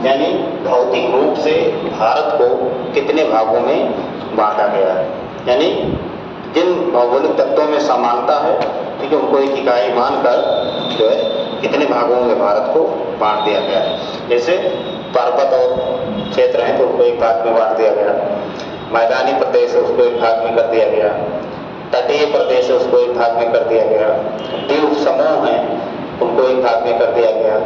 यानी भौतिक रूप से भारत को कितने भागों में बांटा गया है, यानी जिन भौगोलिक तत्वों में समानता है, ठीक है, उनको एक इकाई मानकर जो है कितने भागों में भारत को बांट दिया गया है। जैसे पर्वत और क्षेत्र हैं तो उसको एक भाग में बांट दिया गया, मैदानी प्रदेश है उसको एक भाग में कर दिया गया, तटीय प्रदेश है उसको एक भाग में कर दिया गया, द्वीप समूह हैं उनको एक भाग में कर दिया गया,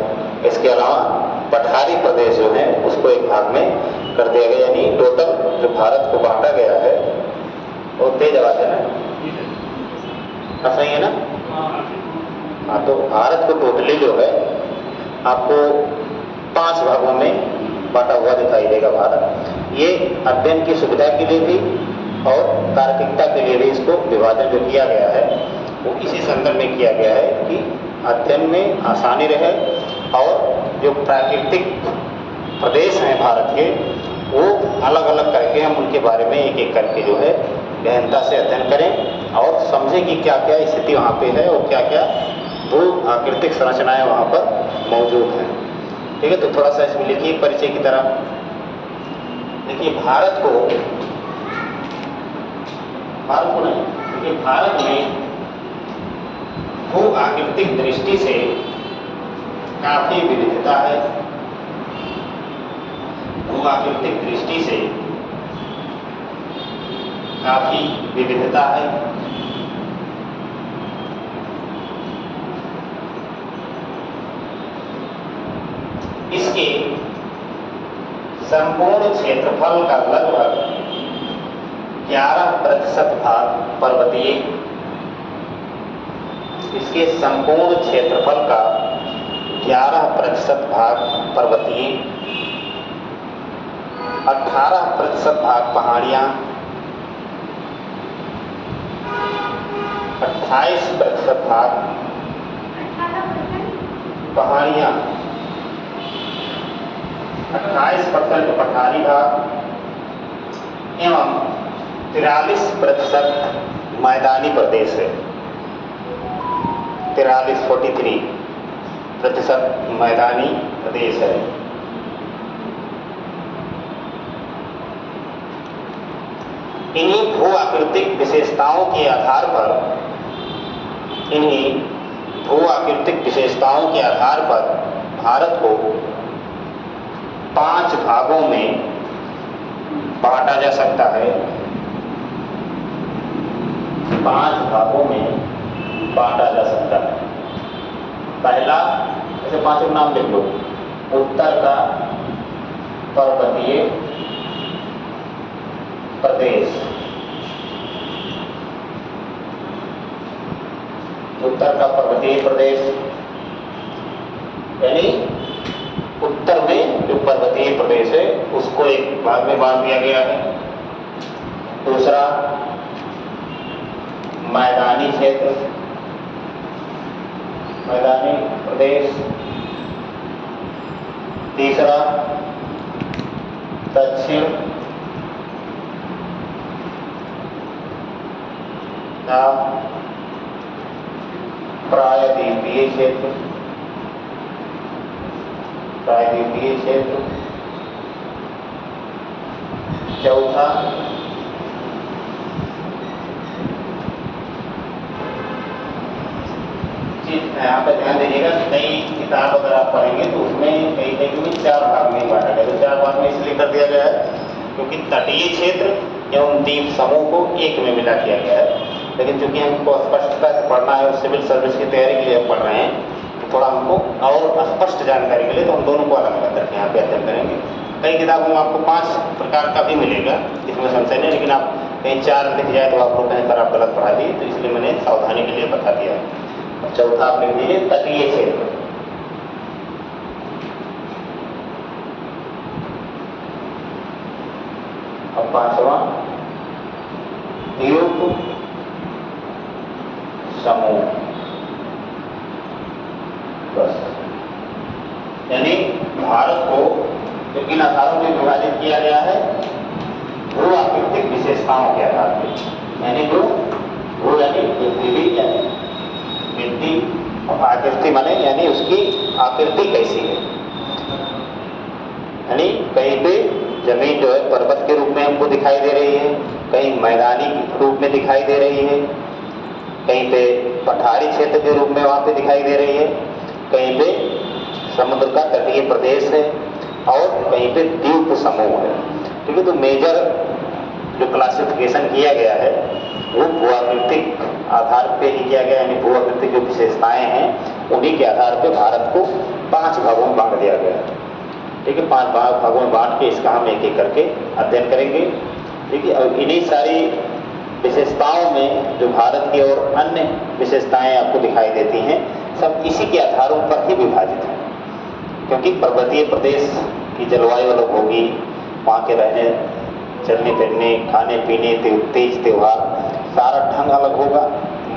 इसके अलावा पठारी प्रदेश जो है उसको एक भाग में कर दिया गया। यानी टोटल जो भारत को बांटा गया है वो तेज आवाज है ना, सही है ना? हाँ, तो भारत को टोटली जो है आपको 5 भागों में बांटा हुआ दिखाई देगा भारत। ये अध्ययन की सुविधा के लिए भी और तार्किकता के लिए भी इसको विभाजन जो किया गया है वो इसी संदर्भ में किया गया है कि अध्ययन में आसानी रहे और जो प्राकृतिक प्रदेश हैं भारत के वो अलग अलग करके हम उनके बारे में एक एक करके जो है गहनता से अध्ययन करें और समझें कि क्या क्या स्थिति वहाँ पे है और क्या क्या भू आकृतिक संरचनाएं वहाँ पर मौजूद हैं। ठीक है, तो थोड़ा सा इसमें लिखिए परिचय की तरह। देखिए भारत को नहीं, क्योंकि भारत में भू आकृतिक दृष्टि से काफी विविधता है। भू आकृतिक दृष्टि से काफी विविधता है। इसके संपूर्ण क्षेत्रफल का लगभग 11% भाग पर्वतीय, इसके संपूर्ण क्षेत्रफल का 11% भाग पर्वतीय, 18% भाग पहाड़ियाँ, 28% भाग पहाड़ियाँ, 28% पठारी भाग एवं 43% मैदानी प्रदेश है। 43% मैदानी प्रदेश है। इन्हीं भू आकृतिक विशेषताओं के आधार पर भारत को 5 भागों में बांटा जा सकता है। 5 भागों में बांटा जा सकता है। पहला, ऐसे 5 नाम लिख लो। उत्तर का पर्वतीय प्रदेश, उत्तर का पर्वतीय प्रदेश यानी उत्तर में जो पर्वतीय प्रदेश है उसको एक भाग में बांट दिया गया है। दूसरा, मैदानी क्षेत्र, मैदानी प्रदेश। तीसरा, दक्षिण का प्रायद्वीपीय क्षेत्र, चौथा, यहाँ पर ध्यान दीजिएगा, कई किताब अगर आप पढ़ेंगे तो उसमें कई 4 भाग में बांटा गया। तो 4 भाग में इसलिए कर दिया गया है क्योंकि तटीय क्षेत्र एवं द्वीप समूह को एक में मिला दिया गया है। लेकिन चूंकि हमको स्पष्टता से पढ़ना है और सिविल सर्विस की तैयारी के लिए पढ़ रहे हैं तो थोड़ा हमको और स्पष्ट जानकारी के लिए तो हम दोनों को अलग अलग करके यहाँ पे अध्ययन करेंगे। कई किताबों में आपको 5 प्रकार का भी मिलेगा, इसमें संशय नहीं, लेकिन आप कहीं 4 लिख जाए तो आप लोग कहीं पर आप गलत पढ़ा दिए, तो इसलिए मैंने सावधानी के लिए बता दिया है। चौथा आप लिख दीजिए तटीय क्षेत्र, और 5वां द्वीप समूह। बस, यानी भारत को जो किन आधारों में विभाजित किया गया है, भू आकृतिक विशेषताओं के आधार पर, यानी जो भू यानी पृथ्वी यानी मिट्टी और आकृति माने यानी उसकी आकृति कैसी है। यानी कहीं पे जमीन जो है पर्वत के रूप में हमको दिखाई दे रही है, कहीं मैदानी रूप में दिखाई दे रही है, कहीं पे पठारी क्षेत्र के रूप में वहाँ पे दिखाई दे रही है, कहीं पे समुद्र का तटीय प्रदेश है और कहीं पे द्वीप समूह है। ठीक है, तो मेजर जो क्लासिफिकेशन किया गया है वो भूआकृतिक आधार पे ही किया गया, यानी भूआकृतिक जो विशेषताएं हैं उन्हीं के आधार पे भारत को 5 भागों में बांट दिया गया है। ठीक है, 5 भागों में बांट के इसका हम एक एक करके अध्ययन करेंगे। ठीक है, और इन्हीं सारी विशेषताओं में जो भारत की और अन्य विशेषताएं आपको दिखाई देती हैं सब इसी के आधारों पर ही विभाजित हैं, क्योंकि पर्वतीय प्रदेश की जलवायु अलग होगी, वहाँ के रहने चलने फिरने खाने पीने तीज त्योहार सारा ढंग अलग होगा।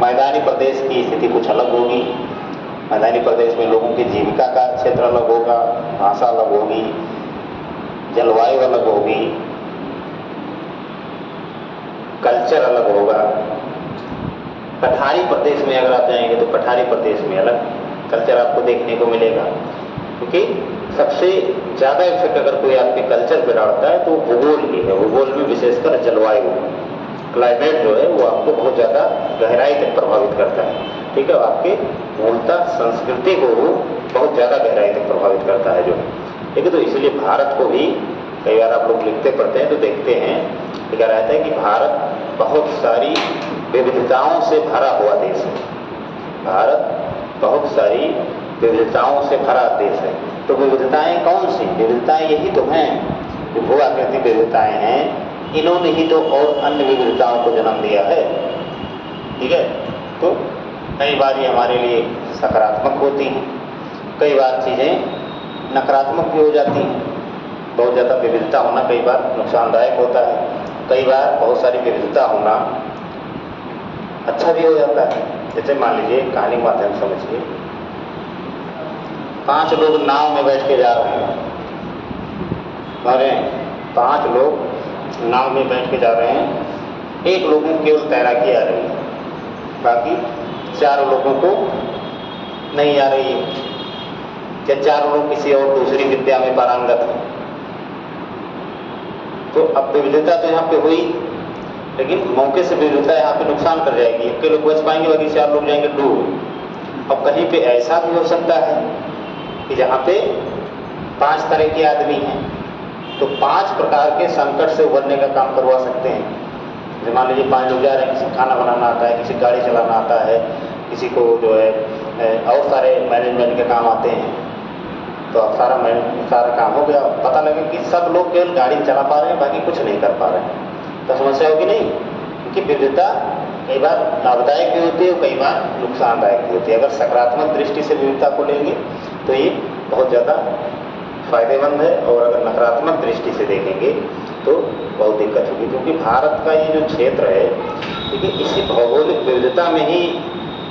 मैदानी प्रदेश की स्थिति कुछ अलग होगी, मैदानी प्रदेश में लोगों की जीविका का क्षेत्र अलग होगा, भाषा अलग होगी, जलवायु अलग होगी, कल्चर अलग होगा। पठारी प्रदेश में अगर आप जाएंगे तो पठारी प्रदेश में अलग कल्चर आपको देखने को मिलेगा, क्योंकि सबसे ज़्यादा इफेक्ट अगर कोई आपके कल्चर पर डालता है तो भूगोल ही है। भूगोल में विशेषकर जलवायु क्लाइमेट जो है वो आपको बहुत ज़्यादा गहराई तक प्रभावित करता है। ठीक है, आपके मूलतः संस्कृति को वो बहुत ज़्यादा गहराई तक प्रभावित करता है जो। ठीक है, तो इसलिए भारत को भी कई बार आप लोग लिखते पढ़ते हैं तो देखते हैं क्या रहता है कि भारत बहुत सारी विविधताओं से भरा हुआ देश है। भारत बहुत सारी विविधताओं से भरा देश है। तो विविधताएं कौन सी? विविधताएं यही तो हैं जो भू आकृतिक विविधताएं हैं, इन्होंने ही तो और अन्य विविधताओं को जन्म दिया है। ठीक है, तो कई बार ये हमारे लिए सकारात्मक होती हैं, कई बार चीज़ें नकारात्मक भी हो जाती हैं। बहुत ज़्यादा विविधता होना कई बार नुकसानदायक होता है, कई बार बहुत सारी विविधता होना अच्छा भी हो जाता है। जैसे मान लीजिए कहानी के माध्यम से समझिए, 5 लोग नाव में बैठ के जा रहे हैं, अरे 5 लोग नाव में बैठ के जा रहे हैं, एक लोगों को केवल तैराकी आ रही है, बाकी 4 लोगों को नहीं आ रही है, या 4 लोग किसी और दूसरी विद्या में पारंगत हैं। तो अब विविधता तो यहाँ पे हुई, लेकिन मौके से विविधता यहाँ पे नुकसान कर जाएगी। इक्के लोग बच पाएंगे, बाकी 4 लोग जाएंगे डूब। अब कहीं पे ऐसा भी हो सकता है कि जहाँ पे 5 तरह के आदमी हैं तो 5 प्रकार के संकट से उबरने का काम करवा सकते हैं। जैसे मान लीजिए 5 लोग जा रहे हैं, किसी को खाना बनाना आता है, किसी को गाड़ी चलाना आता है, किसी को जो है और सारे मैनेजमेंट के काम आते हैं, तो अब सारा काम हो गया। पता लगे कि सब लोग केवल गाड़ी चला पा रहे हैं, बाकी कुछ नहीं कर पा रहे हैं, तो समस्या होगी नहीं। क्योंकि विविधता कई बार लाभदायक भी होती है और कई बार नुकसानदायक भी होती है। अगर सकारात्मक दृष्टि से विविधता को लेंगे तो ये बहुत ज़्यादा फायदेमंद है, और अगर नकारात्मक दृष्टि से देखेंगे तो बहुत दिक्कत होगी। क्योंकि भारत का ये जो क्षेत्र है, ठीक है, इसी भौगोलिक विविधता में ही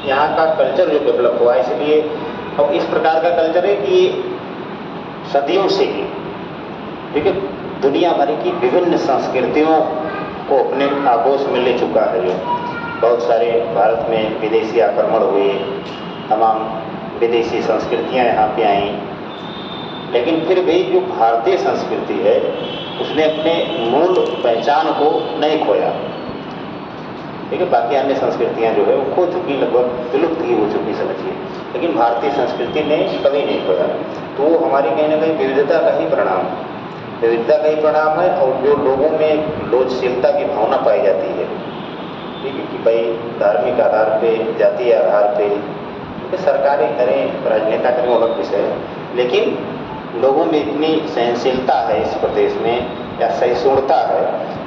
यहाँ का कल्चर जो डेवलप हुआ है, इसलिए अब इस प्रकार का कल्चर है कि सदियों से ही, ठीक है, दुनिया भर की विभिन्न संस्कृतियों को अपने आगोश में ले चुका है। जो बहुत सारे भारत में विदेशी आक्रमण हुए, तमाम विदेशी संस्कृतियाँ यहाँ पे आईं, लेकिन फिर भी जो भारतीय संस्कृति है उसने अपने मूल पहचान को नहीं खोया। ठीक है, बाकी अन्य संस्कृतियाँ जो है वो खो चुकी, लगभग विलुप्त ही हो चुकी समझिए, लेकिन भारतीय संस्कृति ने कभी नहीं खोया। तो वो हमारी कहीं ना कहीं विविधता का ही परिणाम है, विविधता का ही परिणाम है। और जो लोगों में लोचशीलता की भावना पाई जाती है, ठीक है, कि भाई धार्मिक आधार पे, जातीय आधार पे, तो सरकारें करें, राजनेता करें, वो अलग विषय है, लेकिन लोगों में इतनी सहनशीलता है इस प्रदेश में, या सहिष्णुता है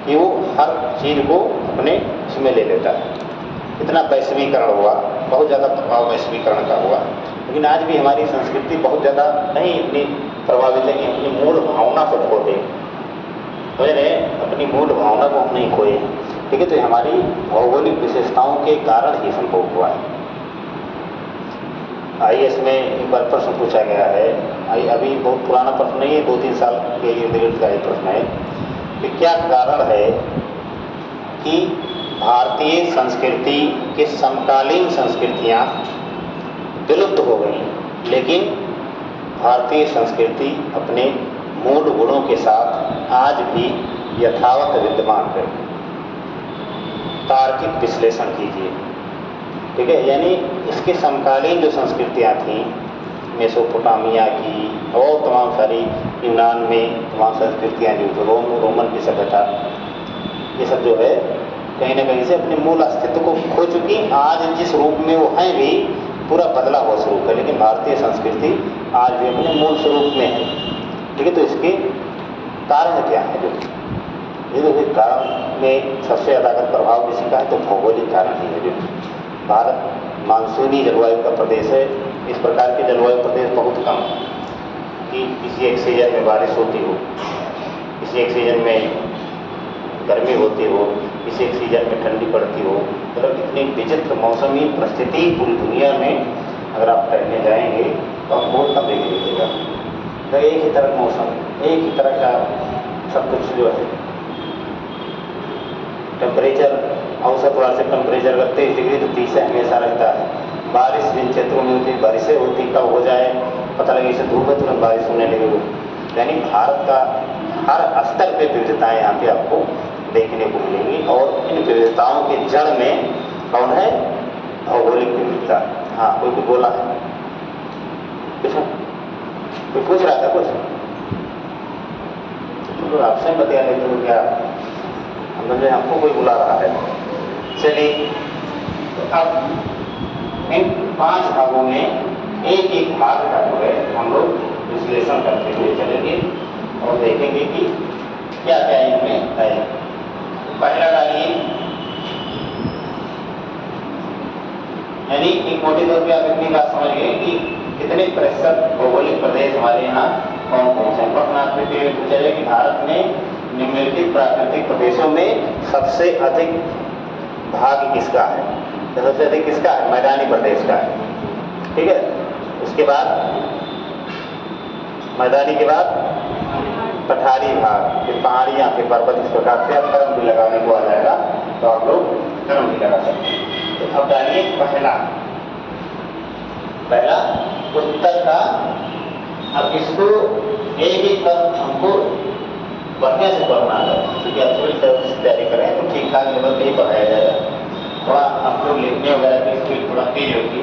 कि वो हर चीज़ को अपने उसमें ले लेता है। इतना वैश्वीकरण हुआ, बहुत ज़्यादा प्रभाव वैश्वीकरण का हुआ, लेकिन आज भी हमारी संस्कृति बहुत ज़्यादा नहीं इतनी प्रभावित है कि अपनी मूल भावना को खो दें। समझ रहे हैं, अपनी मूल भावना को हम नहीं खोए। ठीक है, तो हमारी भौगोलिक विशेषताओं के कारण ही संभव हुआ है। IAS में एक बार प्रश्न पूछा गया है, अभी बहुत पुराना प्रश्न नहीं है, 2-3 साल के इर्द-गिर्द का ये प्रश्न है कि क्या कारण है कि भारतीय संस्कृति के समकालीन संस्कृतियाँ विलुप्त हो गई, लेकिन भारतीय संस्कृति अपने मूल गुणों के साथ आज भी यथावत विद्यमान है। तार्किक विश्लेषण कीजिए, ठीक है। यानी इसके समकालीन जो संस्कृतियाँ थीं, मेसोपोटामिया की और तमाम सारी, यूनान में तमाम संस्कृतियाँ जो रोमन की सभ्यता, ये सब जो है कहीं ना कहीं से अपने मूल अस्तित्व को खो चुकी। आज जिस रूप में वो हैं भी पूरा बदला हुआ स्वरूप है, लेकिन भारतीय संस्कृति आज भी अपने मूल स्वरूप में है, ठीक है। तो इसके कारण क्या है? जो ये जो कारण में सबसे ज़्यादा अगर प्रभाव किसी का है तो भौगोलिक कारण ही है। जो भारत मानसूनी जलवायु का प्रदेश है, इस प्रकार के जलवायु प्रदेश बहुत कम कि किसी एक सीजन में बारिश होती हो, किसी एक सीजन में गर्मी होती हो, किसी एक सीजन में ठंडी पड़ती हो। मतलब इतनी विचित्र मौसमी परिस्थिति पूरी दुनिया में अगर आप टहलने जाएंगे तो आप बहुत कम देखने मिलेगा। तो एक ही तरह मौसम, एक ही तरह का सब कुछ जो है। टेम्परेचर, औसत वार्षिक टेम्परेचर अगर 23 डिग्री तो 30 से हमेशा रहता है। बारिश जिन क्षेत्रों में होती, बारिशें होती, कब हो जाए पता लगे, इसे धूप है तुरंत बारिश होने लगे। यानी भारत का हर स्तर पे विविधताएँ यहाँ पे आपको देखने को मिलेंगी, और इन विविधताओं के जड़ में कौन है? भौगोलिक विविधता। हाँ, कोई भी बोला है, कोई पूछ रहा था कुछ, तो आपसे बता लेते हो क्या? हमने हमको कोई बुला रहा है। चलिए, तो अब इन 5 भागों में एक एक भाग का जो है हम लोग विश्लेषण करते हुए चलेंगे और देखेंगे कि क्या क्या इनमें है। पहला डालिए, यानी एक मोटे तौर पर आप इतनी बात समझ गए कि कितने प्रतिशत भौगोलिक प्रदेश हमारे यहाँ कौन कौन से हैं। प्रश्नार्थ में पूछा जाए कि भारत में निम्नलिखित प्राकृतिक प्रदेशों में सबसे अधिक भाग किसका है? तो सबसे अधिक किसका है? मैदानी प्रदेश का है, ठीक है। उसके बाद मैदानी के बाद पठारी भाग, फिर पहाड़ियाँ, फिर पर्वत, इस प्रकार से अब क्रम भी लगाने को आ जाएगा तो आप लोग क्रम भी लगा सकते हैं। तो अब डालिए पहला उत्तर का। अब इसको एक एक पर हमको बढ़िया से पढ़ना है, क्योंकि आप थोड़ी तैयारी करें तो ठीक ठाक लेवल पर ही पढ़ाया जाएगा। थोड़ा आपको लिखने वगैरह की स्पीड थोड़ा तेज होगी,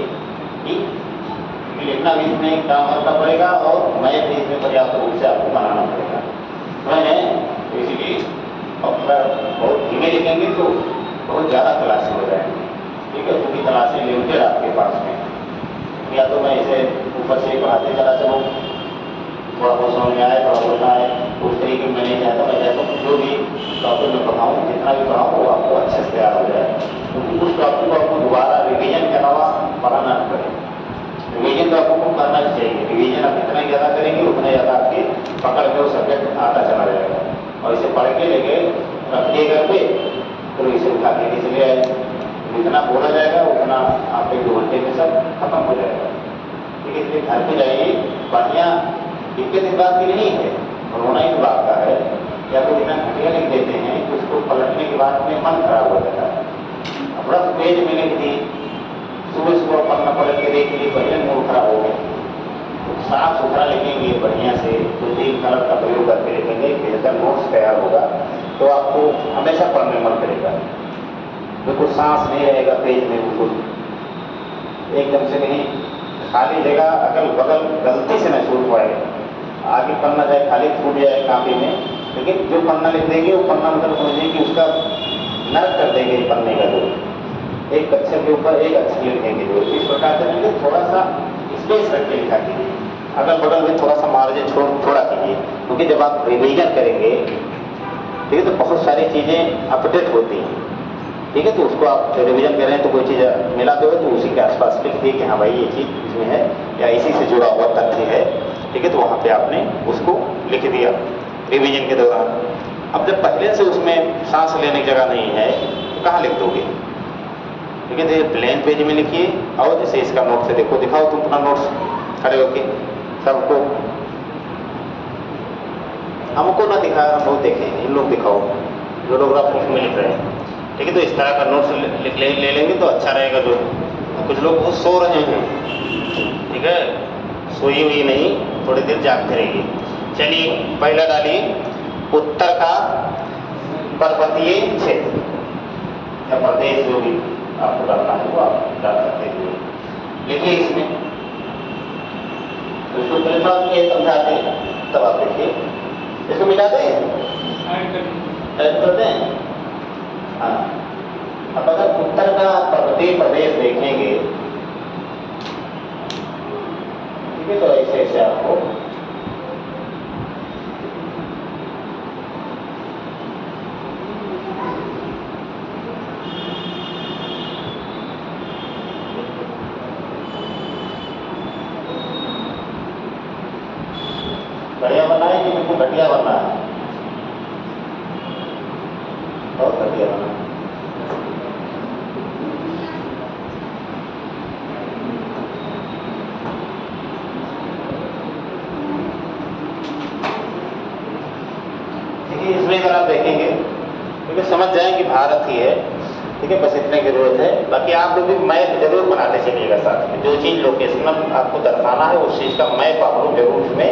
लिखना भी इसमें काम करना पड़ेगा और मैथ भी इसमें पर्याप्त रूप से आपको बनाना पड़ेगा। मैंने तो इसीलिए बहुत धीमे लिखेंगे तो बहुत ज़्यादा क्लासें हो जाएंगी, ठीक है। क्योंकि क्लासें लिमिटेड आपके पास में, या तो मैं इसे ऊपर से पढ़ाते चला चलूँ, थोड़ा बहुत समझ में आए, थोड़ा बहुत आए, उस तरीके में मैं नहीं चाहता। मैं चाहता हूँ जो भी टॉपिक में पढ़ाऊँ, जितना भी पढ़ाऊँ वो आपको अच्छे से तैयार हो जाए, क्योंकि उस टॉपिक को आपको दोबारा रिवीजन के अलावा पढ़ाना न पड़े। रिवीजन तो आपको करना चाहिए, रिवीजन आप जितना ज़्यादा करेंगे उतना ज़्यादा आपके पकड़ में वो सब्जेक्ट आता चला जाएगा। और इसे पढ़ के लेके रखिए घर पे, तो इसे उठा के चले आए, जितना बोला जाएगा उतना आप 1-2 घंटे में सब खत्म हो जाएगा, ठीक है। इसलिए घर पे जाइए, बढ़िया दिक्कत इस बात की नहीं है, रोना इस बात का है या तो इतना घटिया लिख देते हैं कि उसको पलटने के बाद में मन खराब हो जाता है। अब रफ पेज में लिख दी, सुबह सुबह पढ़ना पलट के देख लिए, पहले मूड खराब हो गया। तो साफ सुथरा लिखेंगे, बढ़िया से 2-3 कलर का प्रयोग करके लिखेंगे, बेहतर नोट्स तैयार होगा, तो आपको हमेशा पढ़ने मन करेगा। बिल्कुल सांस नहीं रहेगा पेज में, बिल्कुल एकदम से कहीं खाली जगह अगल बगल गलती से न छूट पाए, आगे पन्ना जाए खाली छूट जाए कापी में, लेकिन जो पन्ना लिख देंगे वो पन्ना मतलब समझिए कि उसका नर्क कर देंगे पन्ने का, जो एक अक्षर के ऊपर एक अक्षर लिखेंगे, जो इस प्रकार से थोड़ा सा स्पेस रख के लिखा कीजिए, अगल बगल में थोड़ा सा मार्जिन छोड़ा कीजिए, क्योंकि जब आप रिवीजन करेंगे, ठीक है, तो बहुत सारी चीज़ें अपडेट होती हैं, ठीक है। तो उसको आप रिवीजन कर रहे हैं तो कोई चीज़ मिलाते हुए तो उसी के आसपास लिख दिए कि हाँ भाई ये चीज़ इसमें है या इसी से जुड़ा हुआ तथ्य है, ठीक है। तो वहाँ पे आपने उसको लिख दिया रिवीजन के दौरान। अब जब पहले से उसमें सांस लेने की जगह नहीं है तो कहाँ लिख दोगे, ठीक है। तो प्लेन पेज में लिखिए, और जैसे इसका नोट से देखो, दिखाओ तुम अपना नोट्स खड़े होके सबको, हमको ना दिखाया, हम लोग देखें, इन लोग दिखाओ जो लोग आप में लिख रहे हैं, ठीक है। तो इस तरह का नोट्स ले लेंगे तो अच्छा रहेगा। जो कुछ लोग बहुत सो रहे हैं, ठीक है, सोई हुई नहीं, थोड़ी देर जागते रहिए, चलिए पहला डालिए, उत्तर का पर्वतीय क्षेत्र या प्रदेश, जो भी आपको डालना है वो आप डाल सकते हैं। लिखिए इसमें, तो इसको पहले थोड़ा ये समझाते हैं तब आप देखिए। इसको मिटा दें, ऐड कर दें। हाँ, अब अगर उत्तर का पर्वतीय प्रदेश देखेंगे, ठीक है, तो ऐसे ऐसे आपको बढ़िया बनना है कि बिल्कुल घटिया बनना है? बहुत घटिया बनना है। देखिए इसमें अगर आप देखेंगे, क्योंकि समझ जाएं कि भारत ही है, ठीक है, बस इतने की जरूरत है। बाकी आप लोग भी मैप जरूर बनाते चलिएगा साथ में, जो चीज़ लोकेशन आपको दर्शाना है उस चीज़ का मैप आप लोग जरूर उसमें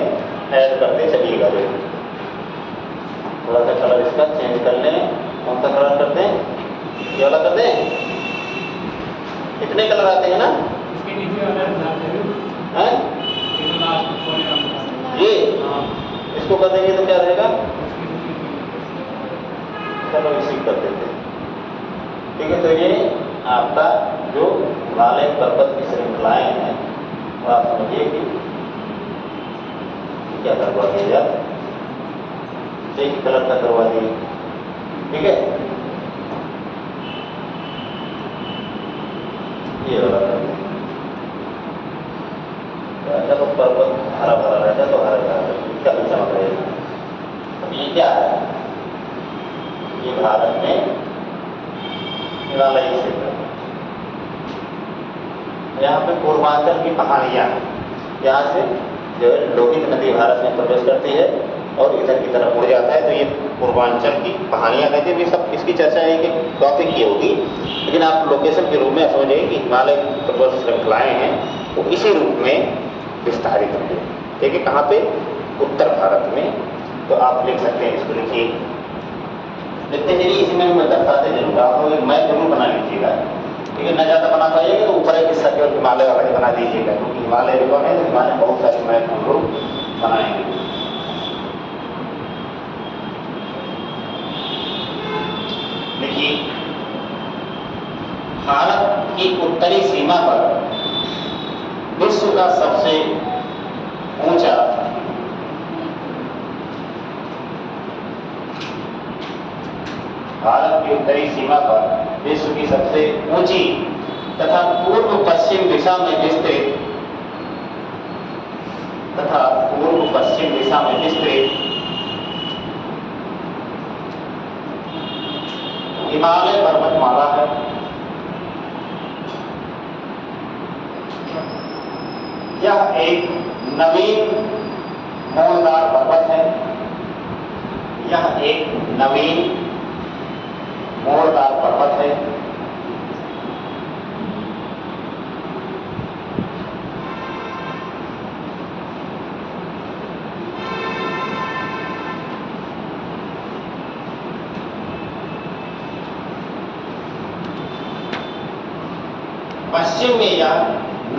ऐड करते चलिएगा। जरूर थोड़ा सा कलर इसका चेंज कर लें। कौन सा कलर कर दें? ये वाला कर दें। कितने कलर आते हैं ना? हैं? ये इसको कर देंगे तो क्या रहेगा? चलो इसी कर देते हैं, ठीक है। तो ये आपका जो हिमालय पर्वत की श्रृंखलाएं हैं, वो आप समझिए कि क्या करवा दिया, एक कलर का करवा दिए, ठीक है। ये वाला कर दिया, जब पर्वत हरा भरा रहता है तो हरा भरा क्या चमक रहेगा। अब ये क्या है? ये भारत में हिमालयी क्षेत्र, यहाँ पे पूर्वांचल की पहाड़ियाँ, यहाँ से जो है लोहित नदी भारत में प्रवेश करती है और इधर की तरफ मुड़ जाता है, तो ये पूर्वांचल की पहाड़ियाँ कहते हैं। भी सब इसकी चर्चा एक टॉपिक की होगी, लेकिन आप लोकेशन के रूप में समझिए कि हिमालय पर्वत श्रृंखलाएँ हैं वो इसी रूप में विस्तारित होंगे, ठीक है। कहाँ पे? उत्तर भारत में। तो आप लिख सकते हैं, इसको लिखिए, लिखते चलिए, इसी में मैं दर्शाते जरूर। आप लोग एक मैप जरूर बना लीजिएगा, ठीक है। न ज़्यादा बना पाइएगा तो ऊपर एक हिस्सा केवल हिमालय वाला ही बना दीजिएगा, क्योंकि हिमालय रिकॉर्ड है तो हिमालय बहुत सारे मैप हम लोग बनाएंगे। देखिए, भारत की उत्तरी सीमा पर विश्व का सबसे ऊंचा भारत की उत्तरी सीमा पर विश्व की सबसे ऊंची तथा पूर्व पश्चिम दिशा में विस्तृत हिमालय पर्वतमाला है। यह एक नवीन मोड़दार पर्वत है। यह एक नवीन मोड़दार पर्वत है। पश्चिम में यह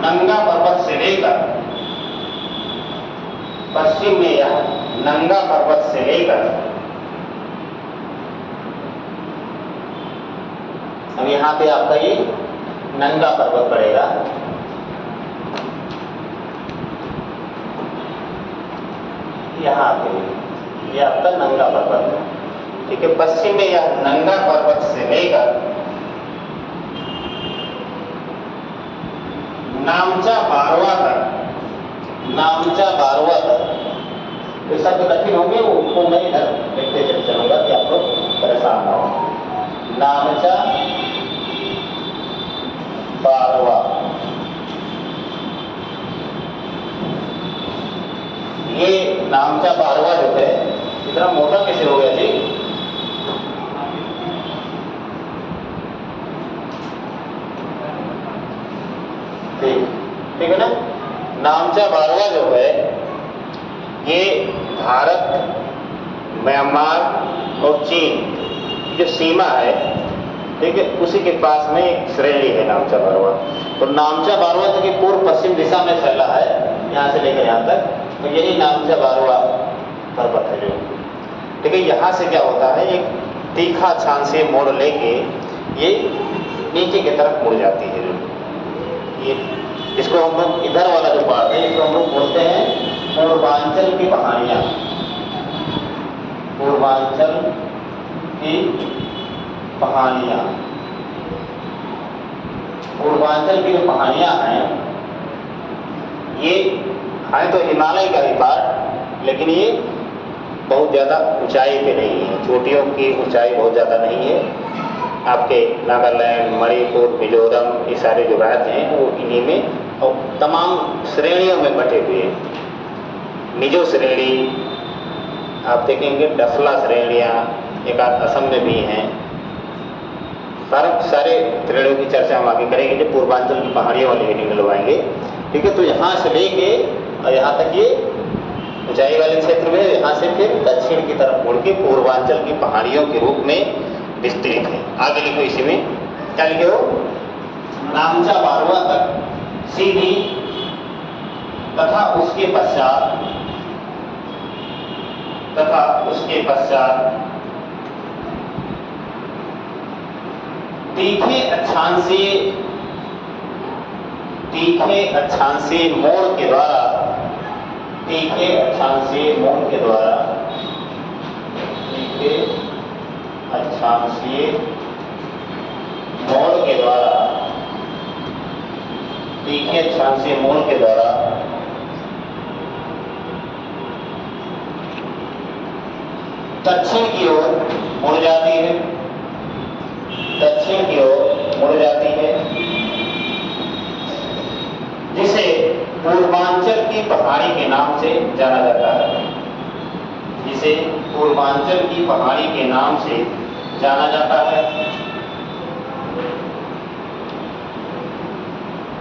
नंगा पर्वत से लेकर अब यहाँ पे आपका ये नंगा पर्वत पड़ेगा। यहाँ पे ये आपका नंगा पर्वत है, ठीक है। पश्चिम में यह नंगा पर्वत से लेकर नामचा बारवा तक, ये शब्द कठिन होंगे, उनको मैं इधर लिखते चलूंगा कि आप लोग परेशान ना हो। नामचा बारवा, ये नामचा बारवा जो है इतना मोटा कैसे हो गया जी? ठीक है ना। नामचा बारवा जो है ये भारत, म्यांमार और चीन जो सीमा है, ठीक है, उसी के पास में एक श्रेणी है नामचा बारवा। तो नामचा बारवा जो कि पूर्व पश्चिम दिशा में फैला है, यहाँ से लेकर यहाँ तक, तो यही नामचा बारवा पर्वत है जो, ठीक है। यहाँ से क्या होता है, एक तीखा छान से मोड़ लेके ये नीचे की तरफ मुड़ जाती है। ये इसको हम लोग, इधर वाला जो पार्ट है, इसको हम लोग बोलते हैं पूर्वांचल की पहाड़ियाँ। पूर्वांचल की पहाड़ियाँ, पूर्वांचल की जो पहाड़ियाँ हैं, ये है तो हिमालय का ही पार्ट, लेकिन ये बहुत ज़्यादा ऊंचाई पे नहीं है, चोटियों की ऊंचाई बहुत ज़्यादा नहीं है। आपके नागालैंड, मणिपुर, मिजोरम, ये सारे जो राज्य हैं वो इन्हीं में और तमाम श्रेणियों में बटे हुए हैं। मिजो श्रेणी आप देखेंगे, डफला श्रेणियाँ एक आध असम में भी हैं। सारे श्रेणियों की चर्चा हम आगे करेंगे जब पूर्वांचल की पहाड़ियों वाली मीटिंग डलवाएंगे, ठीक है। तो यहाँ से लेके और यहाँ तक ये ऊंचाई वाले क्षेत्र में, यहाँ से फिर दक्षिण की तरफ मुड़ के पूर्वांचल की पहाड़ियों के रूप में विस्तृत है। आगे लिखो, इसी में क्या लिखे हो, नामचा बारवा तक सीधी तथा उसके पश्चात तीखे अक्षांशीय मोड़ के द्वारा, तीखे अक्षांशीय मोड़ के द्वारा, तीखे अक्षांशीय मोड़ के द्वारा, तीखे अक्षांशीय मोड़ के द्वारा दक्षिण की ओर मुड़ जाती है, दक्षिण की ओर मुड़ जाती है, जिसे पूर्वांचल की पहाड़ी के नाम से जाना जाता है, जिसे पूर्वांचल की पहाड़ी के नाम से जाना जाता है।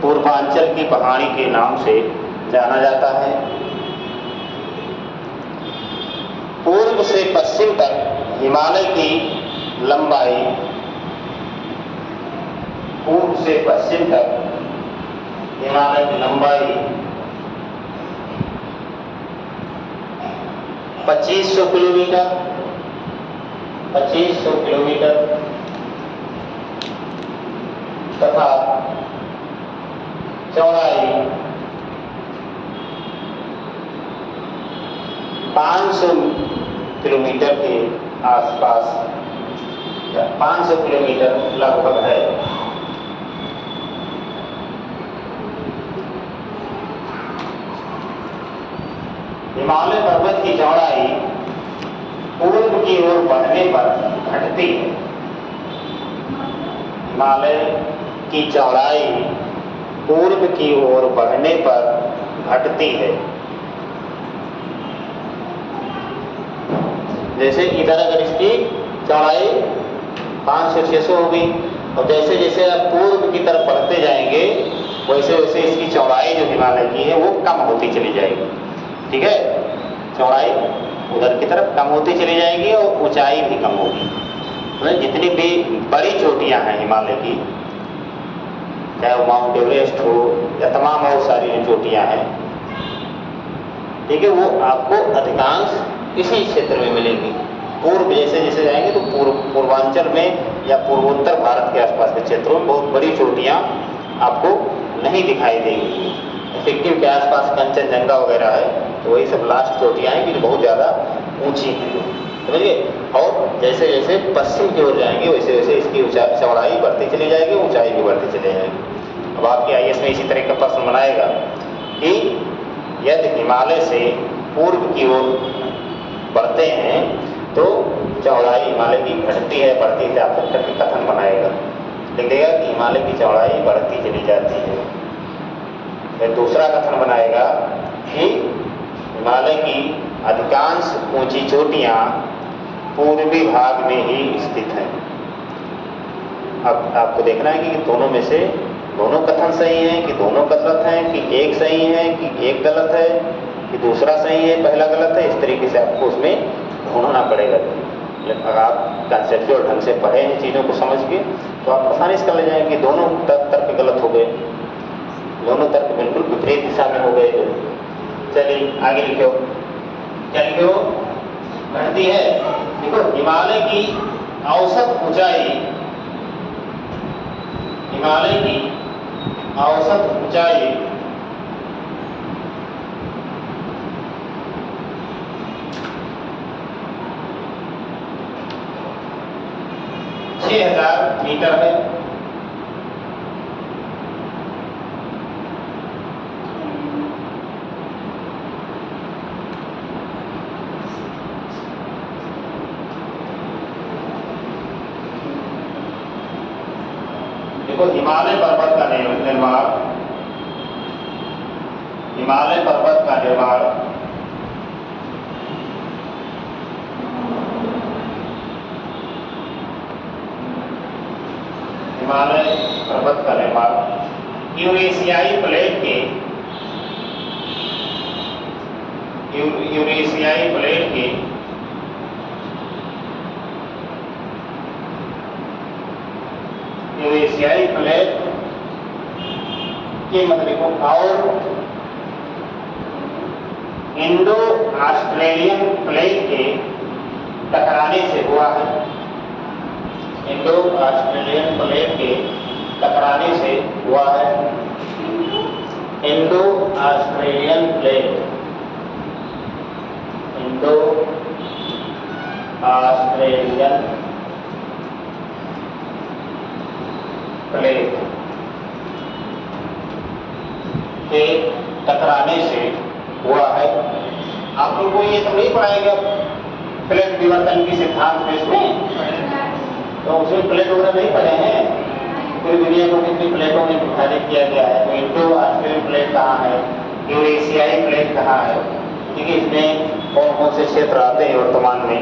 पूर्वांचल की पहाड़ी के नाम से जाना जाता है। पूर्व से पश्चिम तक हिमालय की लंबाई, पूर्व से पश्चिम तक हिमालय की लंबाई 2500 किलोमीटर, 2500 किलोमीटर तथा चौड़ाई 500 किलोमीटर के आसपास, या 500 किलोमीटर लगभग है। हिमालय पर्वत की चौड़ाई पूर्व की ओर बढ़ने पर घटती है। हिमालय की चौड़ाई पूर्व की ओर बढ़ने पर घटती है। जैसे इधर अगर इसकी चौड़ाई 500-600 होगी, और जैसे जैसे आप पूर्व की तरफ बढ़ते जाएंगे वैसे वैसे इसकी चौड़ाई जो हिमालय की है वो कम होती चली जाएगी, ठीक है। चौड़ाई उधर की तरफ कम होती चली जाएगी और ऊंचाई भी कम होगी। मतलब जितनी भी बड़ी चोटियां हैं हिमालय की, चाहे वो माउंट एवरेस्ट हो या तमाम और सारी जो चोटियां हैं, ठीक है, वो आपको अधिकांश इसी क्षेत्र में मिलेगी। पूर्व जैसे जैसे जाएंगे तो पूर्वांचल में या पूर्वोत्तर भारत के आसपास के क्षेत्रों में बहुत बड़ी चोटियां आपको नहीं दिखाई देंगी। सिक्किम के आसपास कंचनजंगा वगैरह है, तो वही सब लास्ट चोटियां हैं कि जो बहुत ज़्यादा ऊंची हैं, समझिए। और जैसे जैसे पश्चिम की ओर जाएंगे वैसे वैसे इसकी चौड़ाई बढ़ती चली जाएगी, ऊंचाई भी बढ़ती चली जाएगी। अब आपके IAS में इसी तरह का प्रश्न बनाएगा कि यदि हिमालय से पूर्व की ओर बढ़ते हैं तो चौड़ाई हिमालय की घटती है बढ़ती है, आप करके कथन बनाएगा, लिख देगा कि हिमालय की चौड़ाई बढ़ती चली जाती है। फिर दूसरा कथन बनाएगा कि हिमालय की अधिकांश ऊंची चोटियां पूर्वी भाग में ही स्थित हैं। अब आपको देखना है कि दोनों में से दोनों कथन सही हैं कि दोनों गलत हैं, कि एक सही है कि एक गलत है, कि दूसरा सही है पहला गलत है, इस तरीके से आपको उसमें ढूंढना पड़ेगा। अगर आप कंसेप्चुअल ढंग से पढ़े हैं चीज़ों को समझ के तो आप आसानी से कर ले जाएंगे। दोनों तर्क गलत हो गए, दोनों तर्क बिल्कुल विपरीत दिशा में हो गए। चलिए आगे लिखो, क्या लिखे हो? घटती है। देखो हिमालय की औसत ऊंचाई, हिमालय की औसत ऊंचाई 6000 मीटर है। देखो हिमालय पर्वत का निर्माण, हिमालय पर्वत का निर्माण हिमालय पर्वत का निर्माण यूरेशियाई प्लेट के, यूरेशियाई प्लेट के यूरेशियाई प्लेट के मतलब और इंडो ऑस्ट्रेलियन प्लेट के टकराने से हुआ है। इंडो ऑस्ट्रेलियन प्लेट के टकराने से हुआ है। Indo Australian plate, Indo Australian plate के टकराने से हुआ है। आप लोगों को ये तो नहीं पढ़ाएगा प्लेट विवर्तन की सिद्धांत में, इसमें तो उसमें प्लेट वगैरह नहीं पढ़े हैं। पूरी दुनिया को कितनी प्लेटों में विभाजित किया गया है, तो इंडो ऑस्ट्रेलियन प्लेट कहाँ है, यूरेशियाई प्लेट कहाँ है, ठीक है, इसमें कौन कौन से क्षेत्र आते हैं वर्तमान में,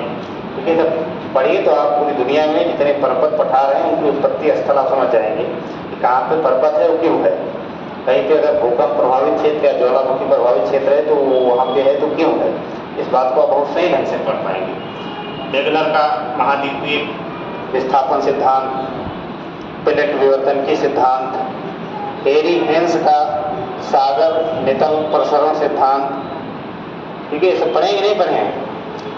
ठीक है। जब पढ़िए तो आप पूरी दुनिया में जितने पर्वत पठार हैं उनकी उत्पत्ति स्थल आप समझ जाएंगे कि कहाँ पे पर्वत है, वो क्यों है। कहीं पे अगर भूकंप प्रभावित क्षेत्र या ज्वालामुखी प्रभावित क्षेत्र है तो वहाँ पे है तो क्यों है, इस बात को आप बहुत सही ढंग से पढ़ पाएंगे। वेगनर का महाद्वीपीय विस्थापन सिद्धांत, प्लेट विवर्तन की सिद्धांत, हेरी हेंस का सागर नितल प्रसरण सिद्धांत, ठीक है, ये सब पढ़ेंगे नहीं पढ़े हैं,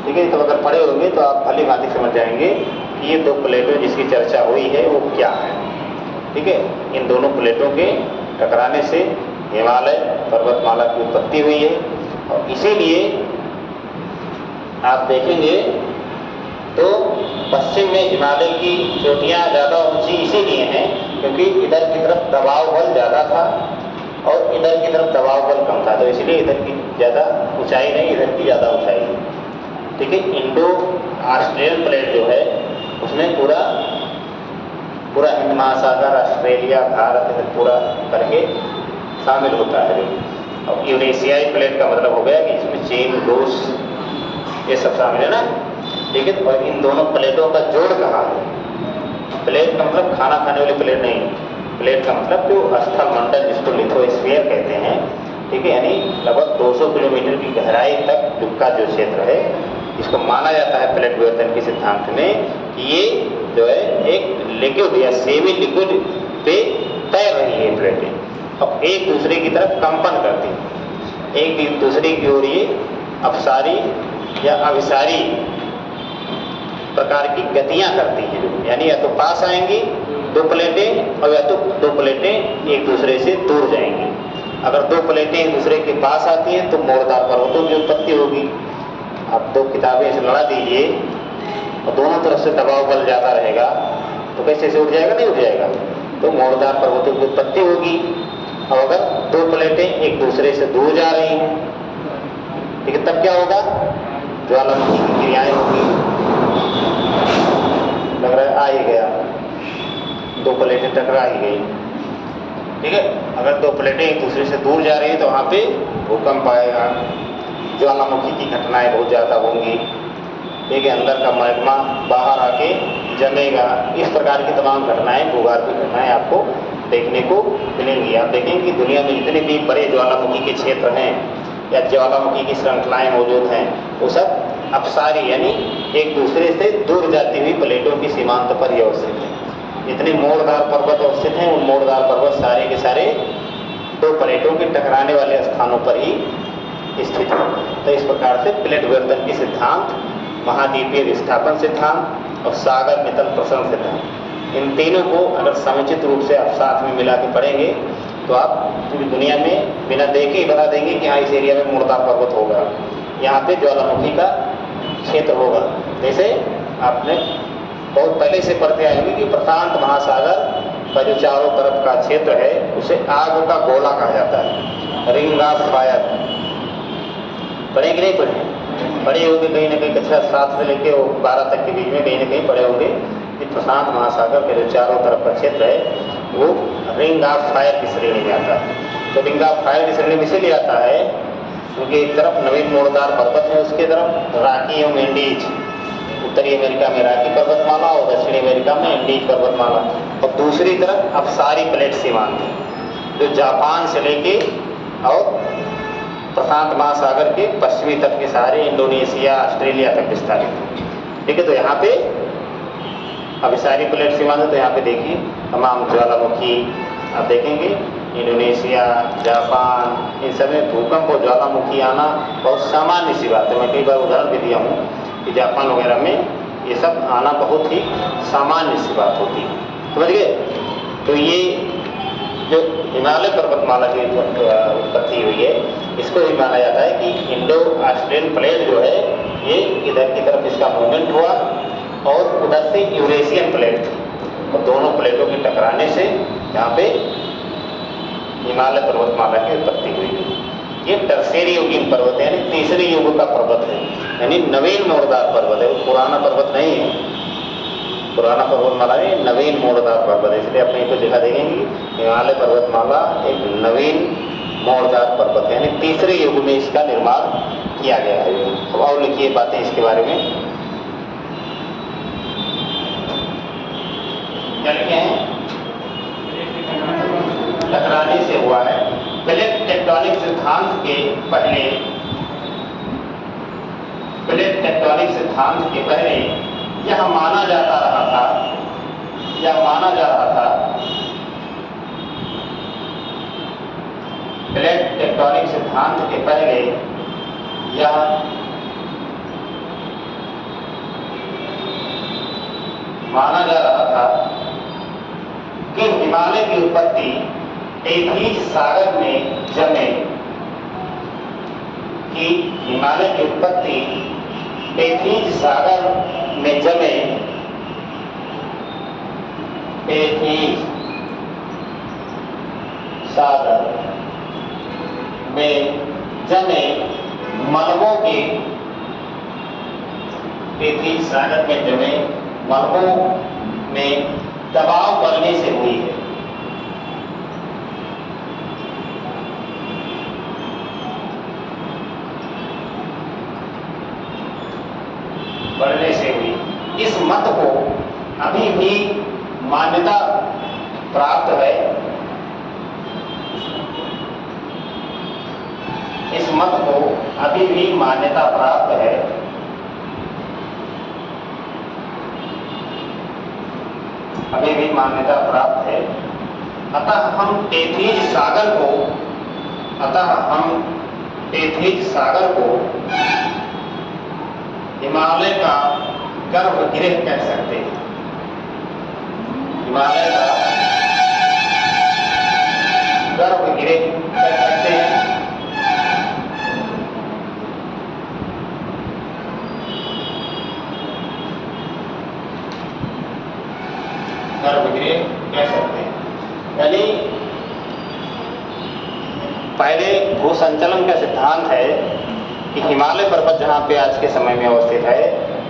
ठीक है। तो अगर पढ़े होंगे तो आप भली भांति समझ जाएंगे कि ये दो प्लेटों जिसकी चर्चा हुई है वो क्या है, ठीक है। इन दोनों प्लेटों के टकराने से हिमालय पर्वतमाला की उत्पत्ति हुई है। और इसीलिए आप देखेंगे तो पश्चिम में हिमालय की चोटियाँ ज़्यादा ऊंची इसीलिए हैं क्योंकि इधर की तरफ दबाव बल ज़्यादा था और इधर की तरफ दबाव बल कम था, तो इसलिए इधर की ज़्यादा ऊंचाई नहीं, इधर की ज़्यादा ऊंचाई है, ठीक है। इंडो ऑस्ट्रेलियन प्लेट जो है उसमें पूरा पूरा हिंद महासागर, ऑस्ट्रेलिया, भारत इधर पूरा करके शामिल होता है। अब यूरेशियाई प्लेट का मतलब हो गया कि इसमें चीन, रूस ये सब शामिल है ना, ठीक है। और इन दोनों प्लेटों का जोड़ कहाँ है? प्लेट का मतलब खाना खाने वाली प्लेट नहीं, प्लेट का मतलब जो स्थल मंडल जिसको लिथोस्फीयर कहते हैं, ठीक है, यानी लगभग 200 किलोमीटर की गहराई तक का जो क्षेत्र है, इसको माना जाता है प्लेट विवर्तन के सिद्धांत में कि ये जो है एक लिक्विड या सेमी लिक्विड पे तैर रही है प्लेटें। अब एक दूसरे की तरफ कंपन करती है, एक दूसरे की ओर ये अपसारी या अभिसारी प्रकार की गतियां करती हैं, यानी या तो पास आएंगी दो प्लेटें और या तो दो प्लेटें एक दूसरे से दूर जाएंगी। अगर दो प्लेटें एक दूसरे के पास आती हैं तो मोड़दार पर्वतों की उत्पत्ति होगी। अब दो किताबें इसे लड़ा दीजिए और दोनों तरफ से दबाव बल ज़्यादा रहेगा तो कैसे से उठ जाएगा, नहीं उठ जाएगा, तो मोड़दार पर्वतों की उत्पत्ति होगी। और अगर दो प्लेटें एक दूसरे से दूर जा रही हैं, ठीक है, तब क्या होगा, ज्वालामुखी की क्रियाएं होगी। लग रहा है आ ही गया, दो प्लेटें टकरा ही गई, ठीक है। अगर दो प्लेटें एक दूसरे से दूर जा रही है तो वहाँ पे भूकंप आएगा, ज्वालामुखी की घटनाएं बहुत ज़्यादा होंगी, ठीक है, अंदर का मैग्मा बाहर आके जमेगा। इस प्रकार की तमाम घटनाएं, भूगर्भीय घटनाएं आपको देखने को मिलेंगी। आप देखेंगे कि दुनिया में जितने भी बड़े ज्वालामुखी के क्षेत्र हैं या ज्वालामुखी की श्रृंखलाएं मौजूद हैं, वो सब अपसारी यानी एक दूसरे से दूर जाती हुई प्लेटों की सीमांत पर ही अवस्थित है। जितने मोड़दार पर्वत अवस्थित हैं, उन मोड़दार पर्वत सारे के सारे दो प्लेटों के टकराने वाले स्थानों पर ही स्थित है। तो इस प्रकार से प्लेट विवर्तन की सिद्धांत, महाद्वीपीय विस्थापन सिद्धांत और सागर नितल प्रसरण सिद्धांत, इन तीनों को अगर समुचित रूप से आप साथ में मिला के पढ़ेंगे तो आप पूरी दुनिया में बिना देखे ही बता देंगे कि हाँ इस एरिया में मोड़दार पर्वत होगा, यहाँ पे ज्वालामुखी का क्षेत्र होगा। जैसे आपने बहुत पहले से पढ़ते आएंगे कि प्रशांत महासागर का जो चारों तरफ का क्षेत्र है उसे आग का गोला कहा जाता है, रिंग ऑफ फायर। पढ़े कि नहीं पढ़े? पढ़े होंगे कहीं ना कहीं, कक्षा 7 से लेकर 12 तक के बीच में कहीं ना कहीं पढ़े होंगे कि प्रशांत महासागर के जो चारों तरफ का क्षेत्र है वो रिंग ऑफ फायर की श्रेणी में आता है। तो रिंग ऑफ फायर की श्रेणी में इसीलिए आता है क्योंकि एक तरफ नवीन मोड़दार पर्वत है, उसके तरफ राकी एवं एंडीज, उत्तरी अमेरिका में राकी पर्वतमाला और दक्षिणी अमेरिका में एंडीज पर्वतमाला, और दूसरी तरफ अपसारी प्लेट सीमांत जो जापान से लेके और प्रशांत महासागर के पश्चिमी तट के सहारे इंडोनेशिया, ऑस्ट्रेलिया तक विस्तारित है। ठीक है, तो यहाँ पे अभिसारी प्लेट सीमांत है। तो यहाँ पे देखिए तमाम ज्वालामुखी आप देखेंगे, इंडोनेशिया, जापान, इन सब में भूकंप और ज्वालामुखी आना बहुत सामान्य सी बात है। मैं कई बार उदाहरण भी दिया हूँ कि जापान वगैरह में ये सब आना बहुत ही सामान्य सी बात होती है, समझ गए? तो ये जो हिमालय पर्वतमाला की उत्पत्ति हुई है, इसको ही माना जाता है कि इंडो ऑस्ट्रेलियन प्लेट जो है ये इधर की तरफ इसका मूवमेंट हुआ और उधर से यूरेशियन प्लेट थी, और दोनों प्लेटों के टकराने से यहाँ पे हिमालय पर्वतमाला की उत्पत्ति हुई है। ये टर्सेरी युगीन पर्वत है, यानी तीसरे युग का पर्वत है, यानी नवीन मोड़दार पर्वत है, वो पुराना पर्वत नहीं है। पुराना पर्वतमाला है नवीन मोड़दार पर्वत है, इसलिए अपने को दिखा देंगे कि हिमालय पर्वतमाला एक नवीन मोड़दार पर्वत है, यानी तीसरे युग में इसका निर्माण किया गया है। अब और लिखिए बातें इसके बारे में, क्या लिखे हैं? टकराने से हुआ है। प्लेट टेक्टोनिक सिद्धांत के पहले, प्लेट टेक्टोनिक सिद्धांत के पहले यह माना जाता रहा था, प्लेट टेक्टोनिक सिद्धांत के पहले यह माना जा रहा था कि हिमालय की उत्पत्ति टेथीज सागर में जमे, कि हिमालय की उत्पत्ति टेथीज सागर में जमे, टेथीज सागर में जमे मलबों के, टेथीज सागर में जमे मलबों में दबाव बढ़ने से हुई है। बढ़ने से हुई। इस मत को अभी भी मान्यता प्राप्त है, इस मत को अभी भी मान्यता प्राप्त है। अभी भी मान्यता प्राप्त है। अतः हम टेथीज सागर को हिमालय का गर्भगृह कह सकते हैं। हिमालय का गर्भगृह कह सकते हैं। गर्भगृह कह सकते हैं, यानी पहले भूसंचलन का सिद्धांत है कि हिमालय पर्वत जहाँ पे आज के समय में अवस्थित है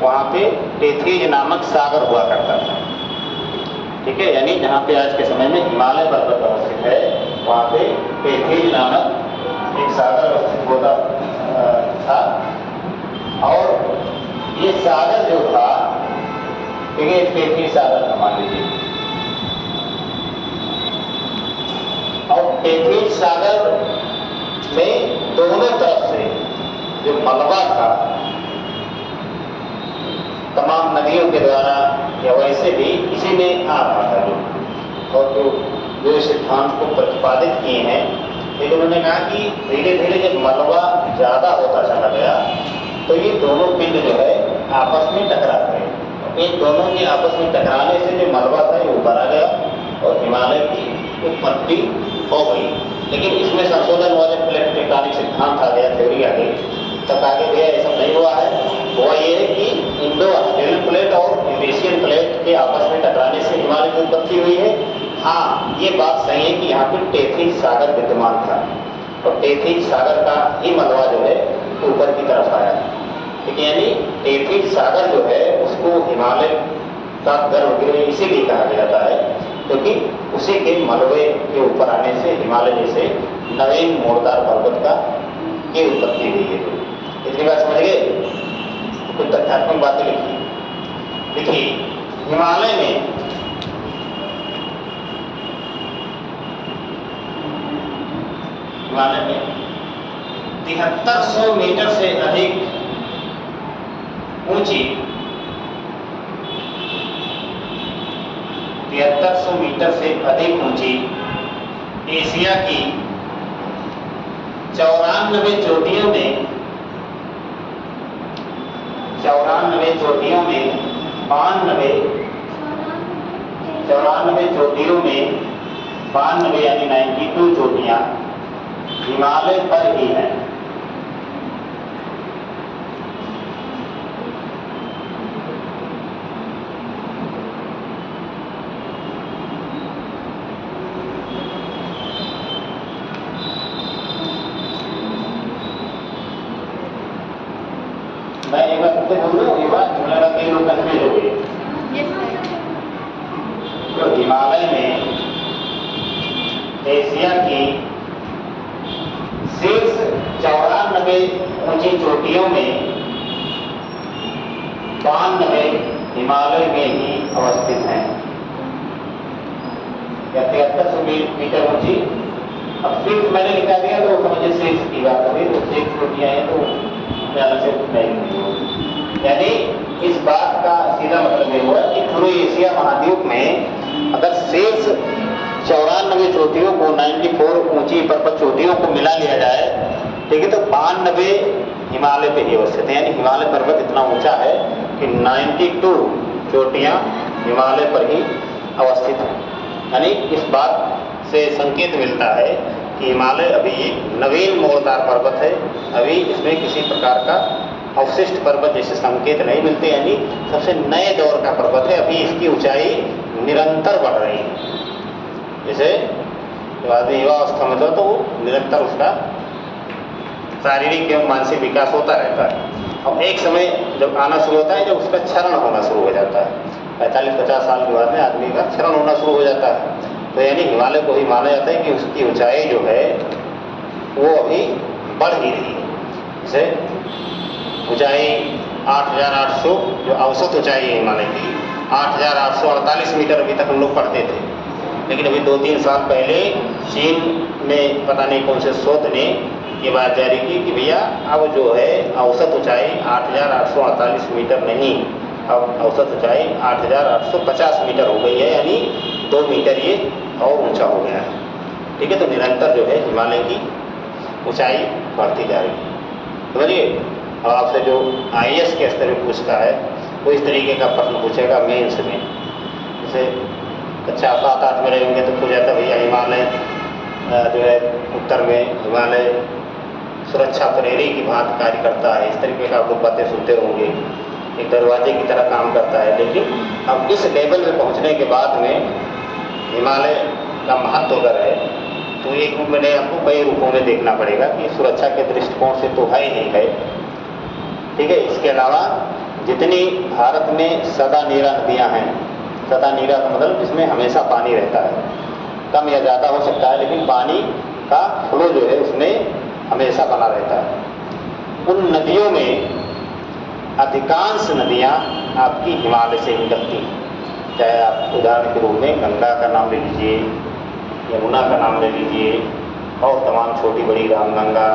वहाँ पे टेथीज नामक सागर हुआ करता था। ठीक है, यानी जहाँ पे आज के समय में हिमालय पर्वत अवस्थित है वहाँ पे टेथीज नामक एक सागर अवस्थित होता था, और ये सागर जो था, ठीक है, टेथीज सागर था मान लीजिए, और टेथीज सागर में दोनों तरफ जो मलबा था तमाम नदियों के द्वारा या वैसे भी इसी में आ रहा था जो, और जो सिद्धांत को प्रतिपादित किए हैं। लेकिन उन्होंने कहा कि धीरे धीरे जब मलबा ज़्यादा होता चला गया तो ये दोनों पिंड जो है आपस में टकरा गए। इन दोनों के आपस में टकराने से जो मलबा था ये ऊपर आ गया और हिमालय की उत्पत्ति हो गई। लेकिन इसमें संशोधन हुआ, जब प्लेट टेक्टोनिक सिद्धांत आ गया, थ्योरी आ गई, तब आगे भैया ऐसा नहीं हुआ है। हुआ ये है कि इंडो ऑस्ट्रेलियन प्लेट और यूरेशियन प्लेट के आपस में टकराने से हिमालय की उत्पत्ति हुई है। हाँ, ये बात सही है कि यहाँ पे टेथिस सागर विद्यमान था और टेथिस सागर का ही मलबा जो है ऊपर की तरफ आया। लेकिन यानी टेथिस सागर जो है उसको हिमालय का गर्भगृह इसीलिए कहा जाता है क्योंकि उसी के मलबे के ऊपर आने से हिमालय जैसे नवीन मोड़दार पर्वत का की उत्पत्ति हुई है। इतनी बात समझ गए? कुछ तथ्यात्मक बातें लिखी। हिमालय में हिमालय में 7300 मीटर से अधिक ऊंची 7300 मीटर से अधिक ऊंची एशिया की 94 चोटियों में 94 चोटियों में 92 यानी 92 चोटियां हिमालय पर ही है। मैं एक बार तुमसे बोल रहा हूँ, ये बात मुझे लगा कई लोग कन्फ्यूज हो गए। तो हिमालय में एशिया की शीर्ष 94 ऊंची चोटियों में 92 हिमालय में ही अवस्थित हैं। 7300 मीटर ऊंची। अब शीर्ष मैंने लिखा दिया तो समझिए शीर्ष की बात हुई, तो शीर्ष चोटियां हैं तो ज़्यादा से नहीं होगी। यानी इस बात का सीधा मतलब ये हुआ कि पूरे एशिया महाद्वीप में अगर शीर्ष 94 चोटियों को 94 ऊंची पर्वत चोटियों को मिला लिया जाए, ठीक है, तो 92 हिमालय पे ही अवस्थित है। यानी हिमालय पर्वत इतना ऊंचा है कि 92 चोटियां हिमालय पर ही अवस्थित हैं। यानी इस बात से संकेत मिलता है कि हिमालय अभी एक नवीन मोड़दार पर्वत है। अभी इसमें किसी प्रकार का अवशिष्ट पर्वत जैसे संकेत नहीं मिलते, यानी सबसे नए दौर का पर्वत है। अभी इसकी ऊंचाई निरंतर बढ़ रही है। जैसे आदमी युवावस्था में था तो निरंतर उसका शारीरिक एवं मानसिक विकास होता रहता है। अब एक समय जब आना शुरू होता है जब उसका क्षरण होना शुरू हो जाता है। 45-50 साल के बाद में आदमी का क्षरण होना शुरू हो जाता है। तो यानी हिमालय को ही माना जाता है कि उसकी ऊंचाई जो है वो अभी बढ़ ही रही है। जैसे ऊंचाई 8800 जो औसत ऊंचाई है हिमालय की 8848 मीटर अभी तक हम लोग पढ़ते थे। लेकिन अभी 2-3 साल पहले चीन में पता नहीं कौन से शोध ने ये बात जारी की कि भैया अब जो है औसत ऊंचाई 8848 मीटर नहीं, अब औसत ऊंचाई 8850 मीटर हो गई है। यानी 2 मीटर ये और ऊंचा हो गया है। ठीक है, तो निरंतर जो है हिमालय की ऊंचाई बढ़ती जा रही है। समझिए, अब आपसे जो IAS के स्तर में पूछता है वो इस तरीके का प्रश्न पूछेगा मेंस में। जैसे अच्छा 7-8 में रहेंगे तो पूछ जाता भैया हिमालय जो है उत्तर में हिमालय सुरक्षा प्रहरी की भांति कार्य करता है। इस तरीके का आप लोग बातें सुनते होंगे, एक दरवाजे की तरह काम करता है। लेकिन अब इस लेवल में पहुंचने के बाद में हिमालय का महत्व अगर है तो एक रूप में आपको कई रूपों में देखना पड़ेगा कि सुरक्षा के दृष्टिकोण से तो है ही नहीं है। ठीक है, इसके अलावा जितनी भारत में सदा नीरा नदियाँ हैं, सदा नीरा का मतलब जिसमें हमेशा पानी रहता है, कम या ज़्यादा हो सकता है लेकिन पानी का फ्लो जो है उसमें हमेशा बना रहता है। उन नदियों में अधिकांश नदियाँ आपकी हिमालय से निकलती हैं। चाहे आप उदाहरण के रूप में गंगा का नाम ले लीजिए, यमुना का नाम ले लीजिए और तमाम छोटी बड़ी रामगंगा,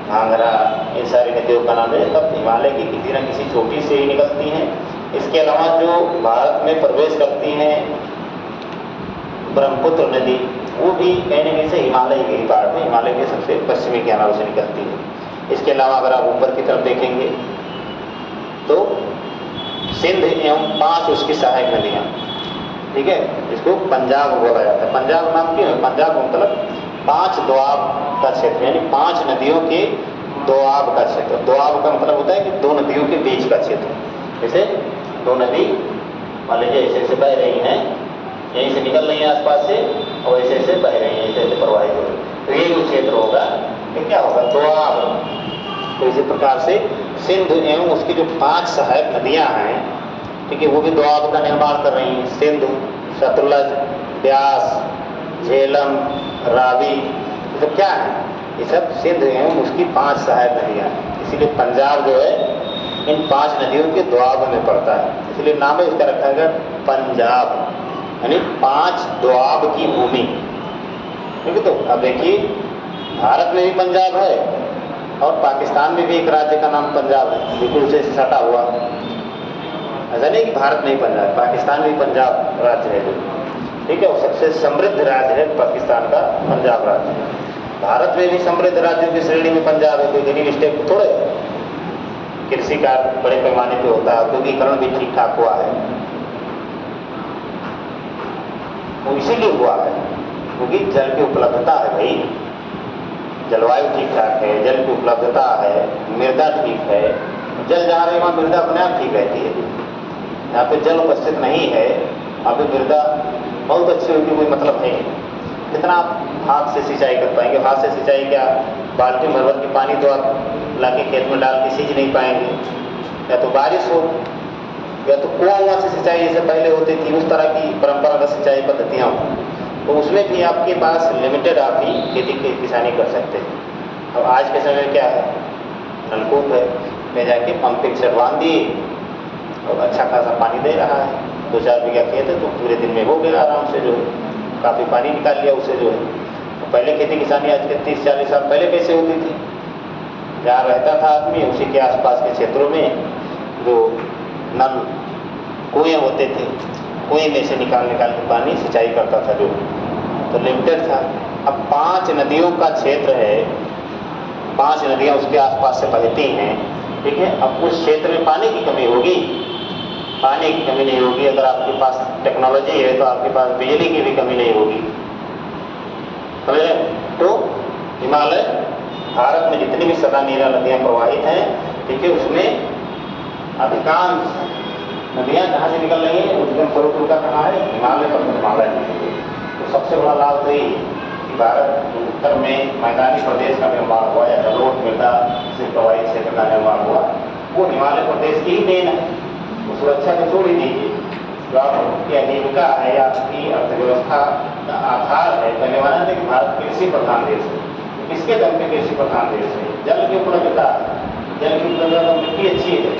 घाघरा, ये सारी नदियों का नाम है, सब हिमालय की किसी न किसी चोटी से ही निकलती हैं। इसके अलावा जो भारत में प्रवेश करती हैं ब्रह्मपुत्र नदी, वो भी कहीं न कहीं से हिमालय की ही पार्ट है, हिमालय के सबसे पश्चिमी किनारों से निकलती है। इसके अलावा अगर आप ऊपर की तरफ देखेंगे तो सिंध एवं 5 उसकी सहायक नदियाँ, ठीक है, इसको पंजाब बोला जाता है। पंजाब नाम क्यों है? पंजाब मतलब 5 दोआब का क्षेत्र, यानी 5 नदियों के दोआब का क्षेत्र। दोआब का मतलब होता है कि 2 नदियों के बीच का क्षेत्र। जैसे 2 नदी मान लीजिए ऐसे ऐसे बह रही हैं, यहीं से निकल रही हैं आसपास से और ऐसे ऐसे बह रही हैं, ऐसे ऐसे प्रवाहित हो रही, तो ये जो क्षेत्र होगा ये क्या होगा? दोआब। तो इसी प्रकार से सिंध एवं उसकी जो 5 सहायक नदियां हैं, ठीक है, वो भी दोआब का निर्माण कर रही हैं। सिंध, सतलज, ब्यास, झेलम, रावी, ये सब क्या है? ये सब सिंध एवं उसकी 5 सहायक नदियां हैं। इसीलिए पंजाब जो है इन 5 नदियों के दोआब में पड़ता है, इसलिए नाम है इसका रखा गया पंजाब, यानी 5 दोआब की भूमि। ठीक है, तो अब देखिए भारत में भी पंजाब है और पाकिस्तान में भी एक राज्य का नाम पंजाब है, बिल्कुल उसे सटा हुआ। ऐसा नहीं कि भारत में ही पंजाब, पाकिस्तान में भी पंजाब राज्य है, ठीक है, और सबसे समृद्ध राज्य है पाकिस्तान का पंजाब राज्य। भारत में भी समृद्ध राज्यों की श्रेणी में पंजाब है, कोई गरीब स्टेट थोड़े। कृषि का बड़े पैमाने पे होता है, औद्योगिकरण भी ठीक ठाक हुआ है, वो इसीलिए हुआ है क्योंकि जल की उपलब्धता है भाई, जलवायु ठीक ठाक है, जल की उपलब्धता है, मृदा ठीक है। जल जहाँ रहे वहाँ मृदा अपने आप ठीक रहती है। यहाँ पे जल उपस्थित नहीं है, अभी मृदा बहुत अच्छी होगी, कोई मतलब नहीं। कितना आप हाथ से सिंचाई कर पाएंगे? हाथ से सिंचाई क्या, बाल्टी भर भर के पानी तो आप लाके खेत में डाल के सींच नहीं पाएंगे। या तो बारिश हो, या तो कुआं से सिंचाई जैसे पहले होती थी, उस तरह की परंपरागत सिंचाई पद्धतियाँ हों, तो उसमें भी आपके पास लिमिटेड आप ही खेती किसानी कर सकते हैं। अब आज के समय क्या है, नलकूप है, में जाके पंपिंग सेट बांध दिए और अच्छा खासा पानी दे रहा है। 2-4 बीघा खेत है तो पूरे दिन में हो गया आराम से, जो है काफ़ी पानी निकाल लिया उससे, जो है। तो पहले खेती किसानी आज के 30-40 साल पहले कैसे होती थी? जहाँ रहता था आदमी उसी के आसपास के क्षेत्रों में जो नल कुएँ होते थे, कुएँ में से निकाल के पानी सिंचाई करता था, जो तो लिमिटेड था। अब 5 नदियों का क्षेत्र है, 5 नदियाँ उसके आसपास से बहती हैं, ठीक है। अब उस क्षेत्र में पानी की कमी होगी? पानी की कमी नहीं होगी। अगर आपके पास टेक्नोलॉजी है तो आपके पास बिजली की भी कमी नहीं होगी। तो हिमालय, भारत में जितनी भी सदा नीरा नदियाँ प्रवाहित हैं, ठीक है, उसमें अधिकांश नदियाँ जहाँ से निकल रही हैं उद्गम स्रोत उनका कहाँ है? हिमालय पर, हिमालय में। तो सबसे बड़ा लाभ तो ये कि भारत उत्तर में मैदानी प्रदेश का निर्माण हुआ या जलोढ़ मृदा से प्रवाहित क्षेत्र का निर्माण हुआ, वो हिमालय प्रदेश की ही देन है। वो सुरक्षा को छोड़ ही दीजिए, जो आपकी आजीविका है या आपकी अर्थव्यवस्था का आधार है। पहले माना था कि भारत कृषि प्रधान देश है, किसके दम पे कृषि प्रधान देश है? जल की उपलब्धता, जल की उपलब्धता, मिट्टी अच्छी है,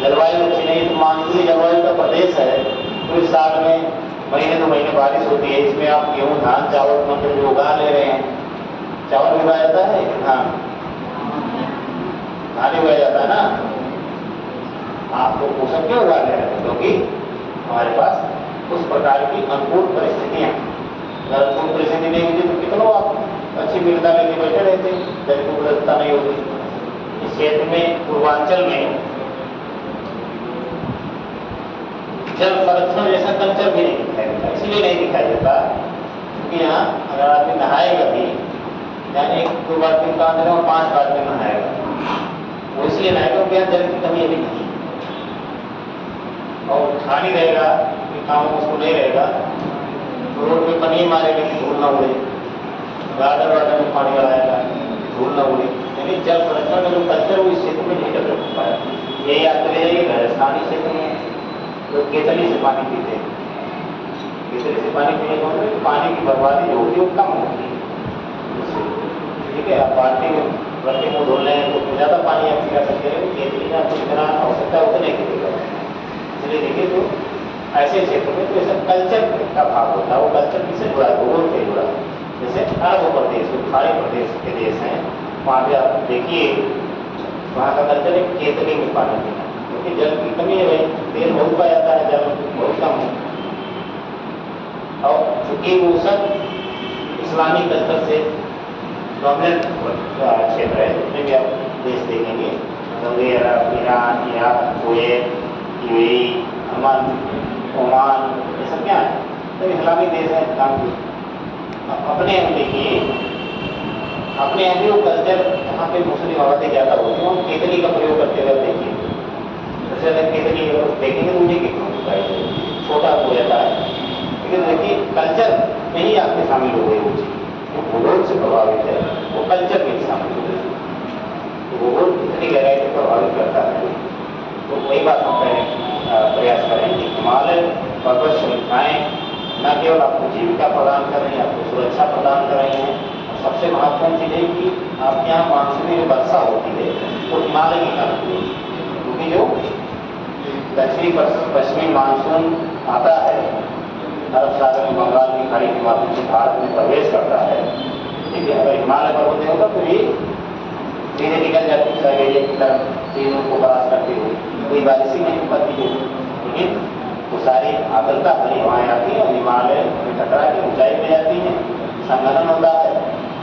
जलवायु अच्छी नहीं तो मानसूनी जलवायु का प्रदेश है, तो इस साल में महीने 2 महीने बारिश होती है, इसमें आप गेहूँ धान चावल मतलब जो उगा ले रहे हैं, चावल भी उगाया जाता है, हाँ धान उगाया जाता है ना, आप तो वो सब क्यों उगा ले रहे हैं? क्योंकि हमारे पास उस प्रकार की अनुकूल परिस्थितियाँ, अगर अनुकूल परिस्थिति नहीं होती तो कितनों आप अच्छी मृदा लेके बैठे रहते, जल की उपलब्धता नहीं होती। इस क्षेत्र में, पूर्वांचल में जल संरक्षण जैसा कल्चर भी नहीं दिखाई देता। इसलिए नहीं दिखाई देता क्योंकि यहाँ अगर आदमी नहाएगा भी, यानी 1-2 बार दिन का अंदर और 5 बार दिन नहाएगा, वो इसलिए नहाएगा क्योंकि यहाँ जल की कमी अभी नहीं है। और खाली रहेगा, काम उसको नहीं रहेगा, तो रोड पे पानी मारेगा कि धूल ना उड़े, गार्डन वार्डन में पानी लगाएगा धूल ना उड़े। यानी जल संरक्षण का जो कल्चर वो इस क्षेत्र में नहीं डेवलप हो पाया। यही आप चले जाइए राजस्थानी क्षेत्र में, तो केतली से पानी पीते हैं, केतली से पानी पीने का मतलब पानी की बर्बादी जो होती है वो कम होती है, ठीक है। आप बाल्टी में रख के मुँह धुल रहे हैं तो ज़्यादा पानी आप पिला सकते हैं, केतली में आपको जितना आवश्यकता है उतने की देगा। इसलिए देखिए तो ऐसे क्षेत्र में तो ऐसा कल्चर का भाव होता है। वो कल्चर किससे जुड़ा है? भूगोल से जुड़ा है। जैसे अरब प्रदेश, जो खाड़ी प्रदेश के देश हैं, वहाँ पे आप देखिए वहाँ का कल्चर है केतली में पानी पीना, क्योंकि जल की कमी है भाई, तेल बहुत पाया जाता है, जल बहुत कम है। और चूंकि वो सब इस्लामी कल्चर से डोमिनेंट क्षेत्र है, जितने भी आप देश देखेंगे, सऊदी अरब, ईरान, इराक, कुवैत, यूएई, अमन, ओमान, ये सब क्या है? तो इस्लामी देश है। अपने यहाँ देखिए, अपने यहाँ भी वो कल्चर, जहाँ पे मुस्लिम आबादी ज़्यादा होती है, वो केतली का प्रयोग करते हुए देखिए। सबसे ज़्यादा केतली अगर देखेंगे तो मुझे कितना होता है, छोटा हो जाता है, लेकिन देखिए कल्चर में ही आपके शामिल हो गई वो चीज़, वो भूगोल से प्रभावित है, वो कल्चर में ही शामिल हो गई। तो भूगोल कितनी गहराई से प्रभावित करता है, तो वही बात हम प्रयास करें कि हिमालय पर्वत श्रृंखलाएँ न केवल आपको जीविका प्रदान कर रही हैं, आपको सुरक्षा प्रदान कर रही हैं, और सबसे महत्वपूर्ण चीज़ है कि आपके यहाँ मानसूनी जो वर्षा होती है वो हिमालय के कारण होती है, क्योंकि जो दक्षिणी पश्चिमी मानसून आता है अरब सागर में बंगाल की खाड़ी के माध्यम से भारत में प्रवेश करता है, ठीक है। अगर हिमालय पर्वत नहीं होता तो ये सीधे निकल जाती है साइबेरिया की तरफ, चीनों को क्रॉस करती हुई, कोई बारिश ही नहीं हो पाती है, लेकिन वो सारी आर्द्रता भरी हवाएं आती हैं और हिमालय में टकरा के ऊंचाई में जाती हैं, संघनन होता है,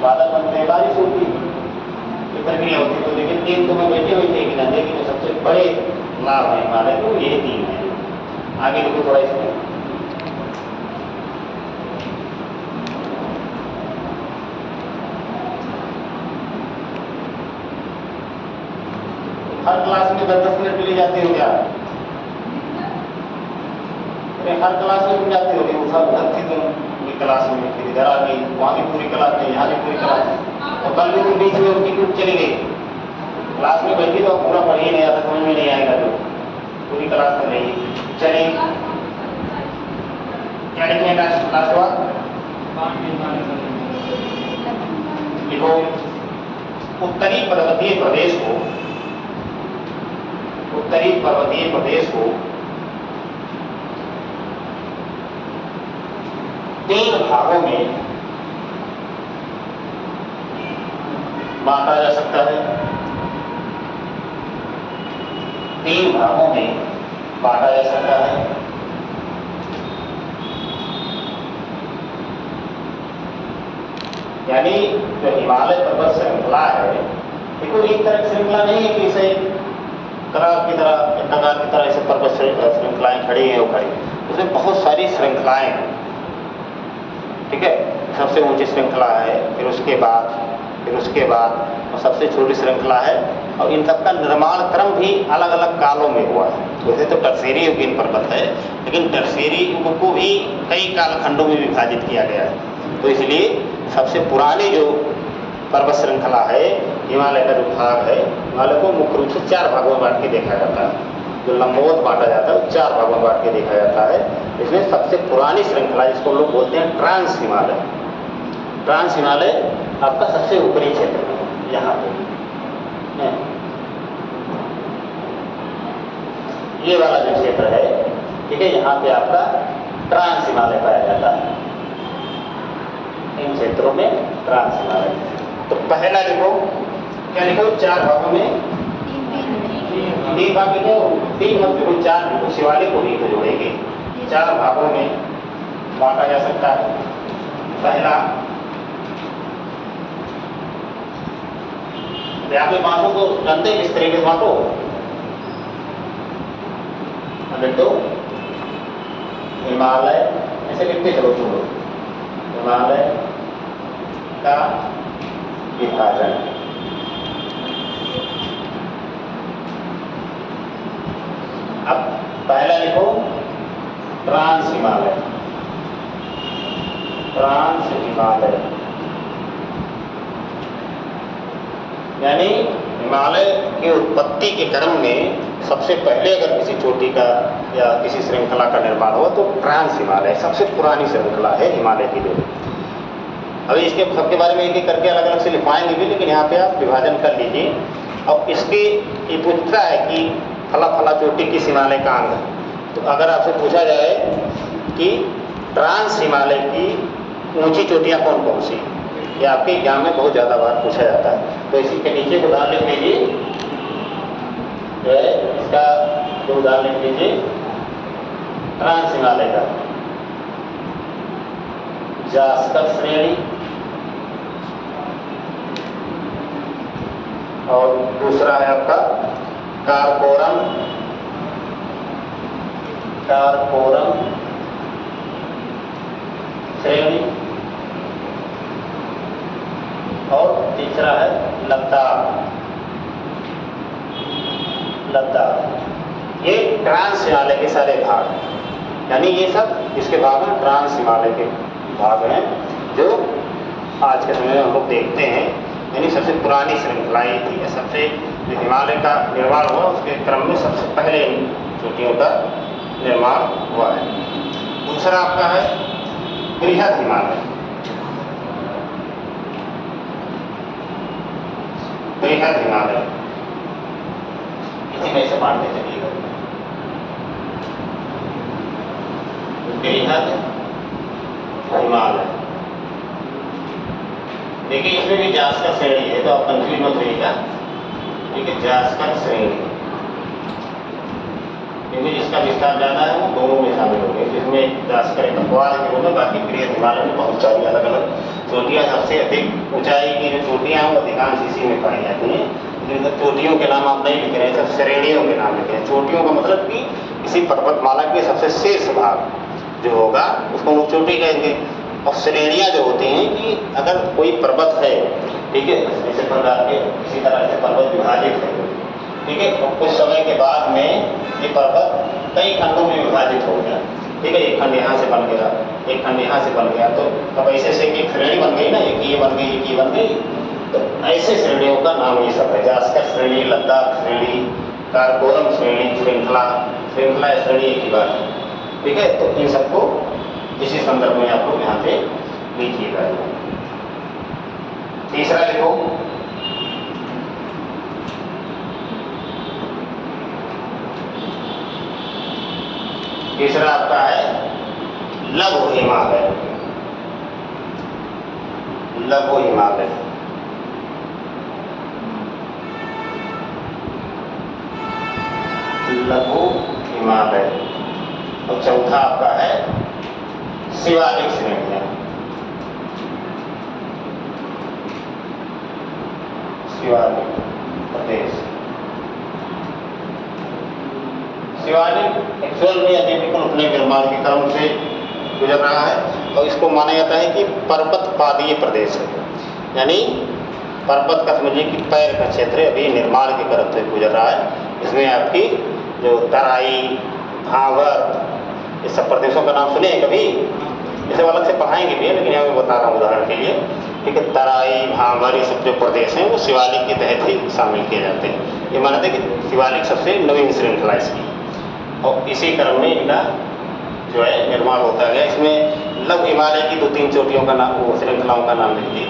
बादल बनते हैं, बारिश होती है, ये प्रक्रिया होती है। तो लेकिन तीन तो मैं बैठे हुए थे कि नदी के जो सबसे बड़े लाभ है हिमालय को, ये तीन है। आगे देखो थोड़ा इसमें, हर क्लास में 10-10 मिनट के लिए जाते हो क्या? हर क्लास में तुम जाते हो, उधर थी तुम क्लास में, फिर इधर आ गई, वहाँ भी पूरी क्लास है, यहाँ भी पूरी क्लास है, और कल भी तुम बीच में उनकी ग्रुप चली गई, क्लास में बैठी तो पूरा पढ़ ही नहीं आता, समझ में नहीं आएगा, तो पूरी क्लास में रही चली। क्या लिखेंगे लास्ट बात? लिखो, उत्तरी पर्वतीय प्रदेश को 3 भागों में बांटा जा सकता है। 3 भागों में बांटा जा सकता है। यानी जो हिमालय पर्वत श्रृंखला है, देखो एक तरह की श्रृंखला नहीं है कि इसे कतार की तरह ऐसे पर्वत श्रृंखलाएं खड़ी हैं, वो खड़ी, उसमें बहुत सारी श्रृंखलाएं हैं, ठीक है। सबसे ऊंची श्रृंखला है, फिर उसके बाद और सबसे छोटी श्रृंखला है, और इन सबका निर्माण क्रम भी अलग अलग कालों में हुआ है। वैसे तो टर्सेरी युगीन पर्वत है, लेकिन टर्सेरी युग को भी कई कालखंडों में विभाजित किया गया है। तो इसलिए सबसे पुरानी जो पर्वत श्रृंखला है, हिमालय का जो भाग है, हिमालय को मुख्य रूप से 4 भागों में बांट के देखा जाता है। जो लंबवत बांटा जाता है 4 भागों में बांट के देखा जाता है। इसमें सबसे पुरानी श्रृंखला, जिसको लोग बोलते हैं ट्रांस हिमालय, ट्रांस हिमालय आपका सबसे ऊपरी क्षेत्र में, यहाँ पे ये वाला जो क्षेत्र है, ठीक है, यहाँ पे आपका ट्रांस हिमालय पाया जाता है। इन क्षेत्रों में ट्रांस हिमालय। तो पहला लिखो, क्या लिखो? 4 भागों में 3 भाग लिखो, 3 मत लिखो, 4 लिखो, शिवालिक को भी तो जोड़ेंगे। 4 भागों में बांटा जा सकता है। पहला, यहाँ पे बांटो तो जानते किस तरीके से बांटो, लिखो हिमालय, ऐसे लिखते चलो तुम लोग, हिमालय का विभाजन। अब पहला लिखो ट्रांस हिमालय, ट्रांस हिमालय यानी हिमालय की उत्पत्ति के क्रम में सबसे पहले अगर किसी चोटी का या किसी श्रृंखला का निर्माण हुआ तो ट्रांस हिमालय सबसे पुरानी श्रृंखला है हिमालय की। जो अभी इसके सबके बारे में एक एक करके अलग अलग से लिखवाएंगे भी, लेकिन यहाँ पे आप विभाजन कर लीजिए। अब इसके ये पूछता है कि फला फला चोटी किस हिमालय का अंग है। तो अगर आपसे पूछा जाए कि ट्रांस हिमालय की ऊंची चोटियाँ कौन कौन सी, ये आपके एग्जाम में बहुत ज़्यादा बार पूछा जाता है। तो इसी के नीचे उदाहरण लिख लीजिए, जो है इसका जो उदाहरण लिख लीजिए ट्रांस हिमालय का जास्कर श्रेणी, और दूसरा है आपका कारकोरम श्रेणी, और तीसरा है लद्दाख। ये ट्रांस हिमालय के सारे भाग, यानी ये सब इसके भाग हैं, ट्रांस हिमालय के भाग हैं जो आज के समय में हम लोग देखते हैं। यानी सबसे पुरानी श्रृंखलाएँ थी, सबसे हिमालय का निर्माण हुआ उसके क्रम में सबसे पहले इन चोटियों का निर्माण हुआ है। दूसरा आपका है बृहद हिमालय। बृहद हिमालय इसी में से मानते चलिएगा। बृहद हिमालय, देखिए इसमें भी जास्कर श्रेणी है, तो आप कंफ्यूज मत होइएगा। ठीक है, जास्कर श्रेणी, क्योंकि जिसका विस्तार ज़्यादा है वो दोनों में शामिल हो गए, जिसमें जास्कर एक अपवाद के रूप में, बाकी बृहद हिमालय में बहुत सारी अलग अलग चोटियाँ, सबसे अधिक ऊंचाई की जो चोटियाँ हैं वो अधिकांश इसी में पाई जाती हैं। लेकिन चोटियों के नाम आप नहीं लिख रहे हैं, सब श्रेणियों के नाम लिख रहे हैं। चोटियों का मतलब कि किसी पर्वतमाला के सबसे शीर्ष भाग जो होगा उसको लोग चोटी कहेंगे। और श्रेणियाँ जो होती हैं कि अगर कोई पर्वत है, ठीक है, जैसे प्रकार के इसी तरह से पर्वत विभाजित है, ठीक है, और कुछ समय के बाद में ये पर्वत कई खंडों में विभाजित हो गया, ठीक है, एक खंड यहाँ से बन गया, एक खंड यहाँ से बन गया, तो अब ऐसे से एक श्रेणी बन गई ना, एक ये बन गई, एक ये बन गई। तो ऐसे श्रेणियों का नाम ये सब है, जास्कर श्रेणी, लद्दाख श्रेणी, कारकोरम श्रेणी, श्रृंखला श्रेणी एक ही बात है, ठीक है। तो इन सबको इसी संदर्भ में आप लोग यहाँ पे लीजिएगा। तीसरा लिखो तीसरा आपका है लघु हिमालय। लघु हिमालय, लघु हिमालय। और चौथा आपका है शिवालिक श्रेणियां। शिवालिक प्रदेश, शिवालिक एक्चुअल में अभी बिल्कुल अपने निर्माण के क्रम से गुजर रहा है, और इसको माना जाता है कि पर्वत पादीय प्रदेश है, यानी पर्वत का समझिए कि पैर का क्षेत्र अभी निर्माण के क्रम से गुजर रहा है। इसमें आपकी जो तराई, भावर, इस सब प्रदेशों का नाम सुने हैं कभी? इसे अलग से पढ़ाएंगे भी, लेकिन यहाँ मैं बता रहा हूँ उदाहरण के लिए, ठीक है। तराई, भावर, ये सब जो प्रदेश हैं वो शिवालिक के तहत ही शामिल किए जाते हैं। ये मानते हैं कि शिवालिक सबसे नवीन श्रृंखला इसकी, और इसी क्रम में इनका जो है निर्माण होता गया। इसमें लघु हिमालय की 2-3 चोटियों का नाम, वो श्रृंखलाओं का नाम लिख दिए।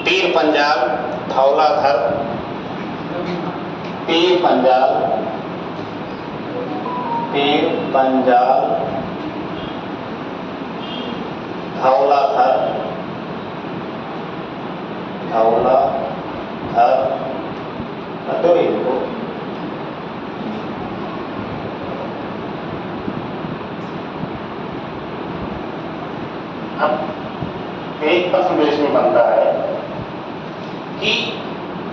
पीर पंजाल, धौलाधर, पीर पंजाल, धौलाधर, इनको अब एक प्रश्न जो इसमें बनता है कि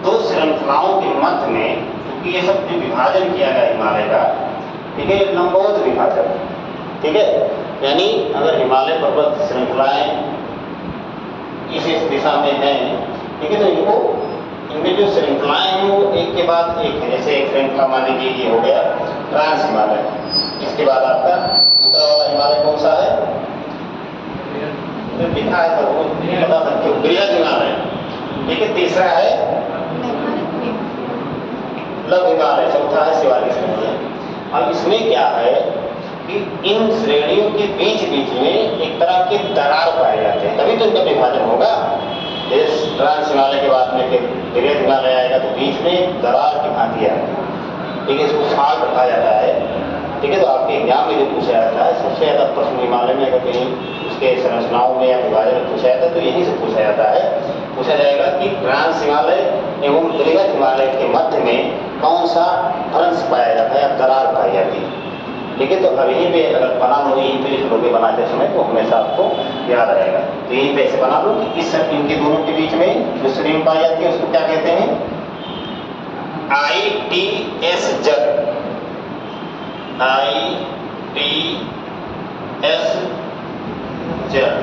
दो श्रृंखलाओं के मध्य में, क्योंकि ये सब जो विभाजन किया गया हिमालय का, ठीक है, लंबवत विभाजन, ठीक है, यानी अगर हिमालय पर्वत श्रृंखलाएं इस दिशा में हैं, ठीक है, तो इनमें जो श्रृंखलाएं हैं वो एक के बाद एक है। जैसे एक श्रृंखला मान लीजिए ये हो गया ट्रांस हिमालय, इसके बाद आपका दूसरा वाला हिमालय कौन सा है, लिखा है तो वो बता सकते हो, बृहद हिमालय, ठीक है। तीसरा है लघु हिमालय, चौथा है शिवालिक श्रेणी। अब इसमें क्या है कि इन श्रेणियों के बीच बीच में एक तरह के दरार पाए जाते हैं, तभी तो इनका विभाजन होगा। इस ट्रांस हिमालय के बाद में फिर बृहद हिमालय आएगा, तो बीच में दरार की भांति आएगी, ठीक है, इसको फाल्ट कहा जाता है। ठीक है। तो आपके एग्जाम में जो पूछा जाता है सबसे ज़्यादा प्रश्न हिमालय में अगर कहीं उसके संरचनाओं में या विभाजन में पूछा जाता है तो यहीं से पूछा जाता है। पूछा जाएगा कि ट्रांस हिमालय एवं बृहद हिमालय के मध्य में कौन सा भ्रंश पाया जाता है या दरार पाई जाती है। ठीक है। तो अब यहीं पे अगर बना लो, यहीं पे लिख लोगे बनाते समय तो हमेशा आपको याद रहेगा। तो यहीं पे ऐसे बना लो कि इस इनके दोनों के बीच में जो श्रेणी पाई जाती है उसको क्या कहते हैं, ITS जग, ITS जग।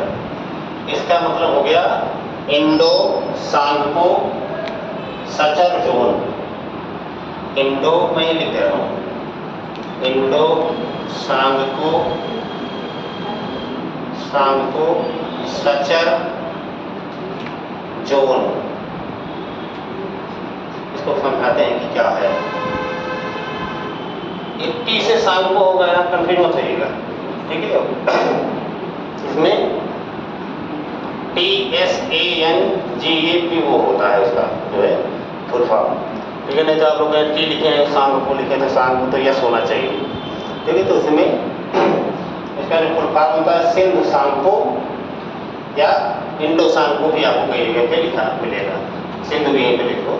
इसका मतलब हो गया Indo Tsangpo suture zone. Indo मैं लिख दे रहा हूँ, इंडो सांगपो सचर जोन। इसको समझाते हैं कि क्या है। टी से सांगपो होगा, यहाँ कंफ्यूज मत होइएगा। ठीक है। इसमें TSANGAP वो होता है उसका जो है फुल फॉर्म। ठीक है। नहीं तो आप लोग टी लिखे हैं सांगपो लिखे तो सांगपो तो यस होना चाहिए। ठीक है। तो उसमें इसका जो फुल फॉर्म होता है सिंधु सांगपो या इंडो सांगपो भी आपको कई जगह पे लिखा मिलेगा। सिंधु भी यहीं पे लिखो,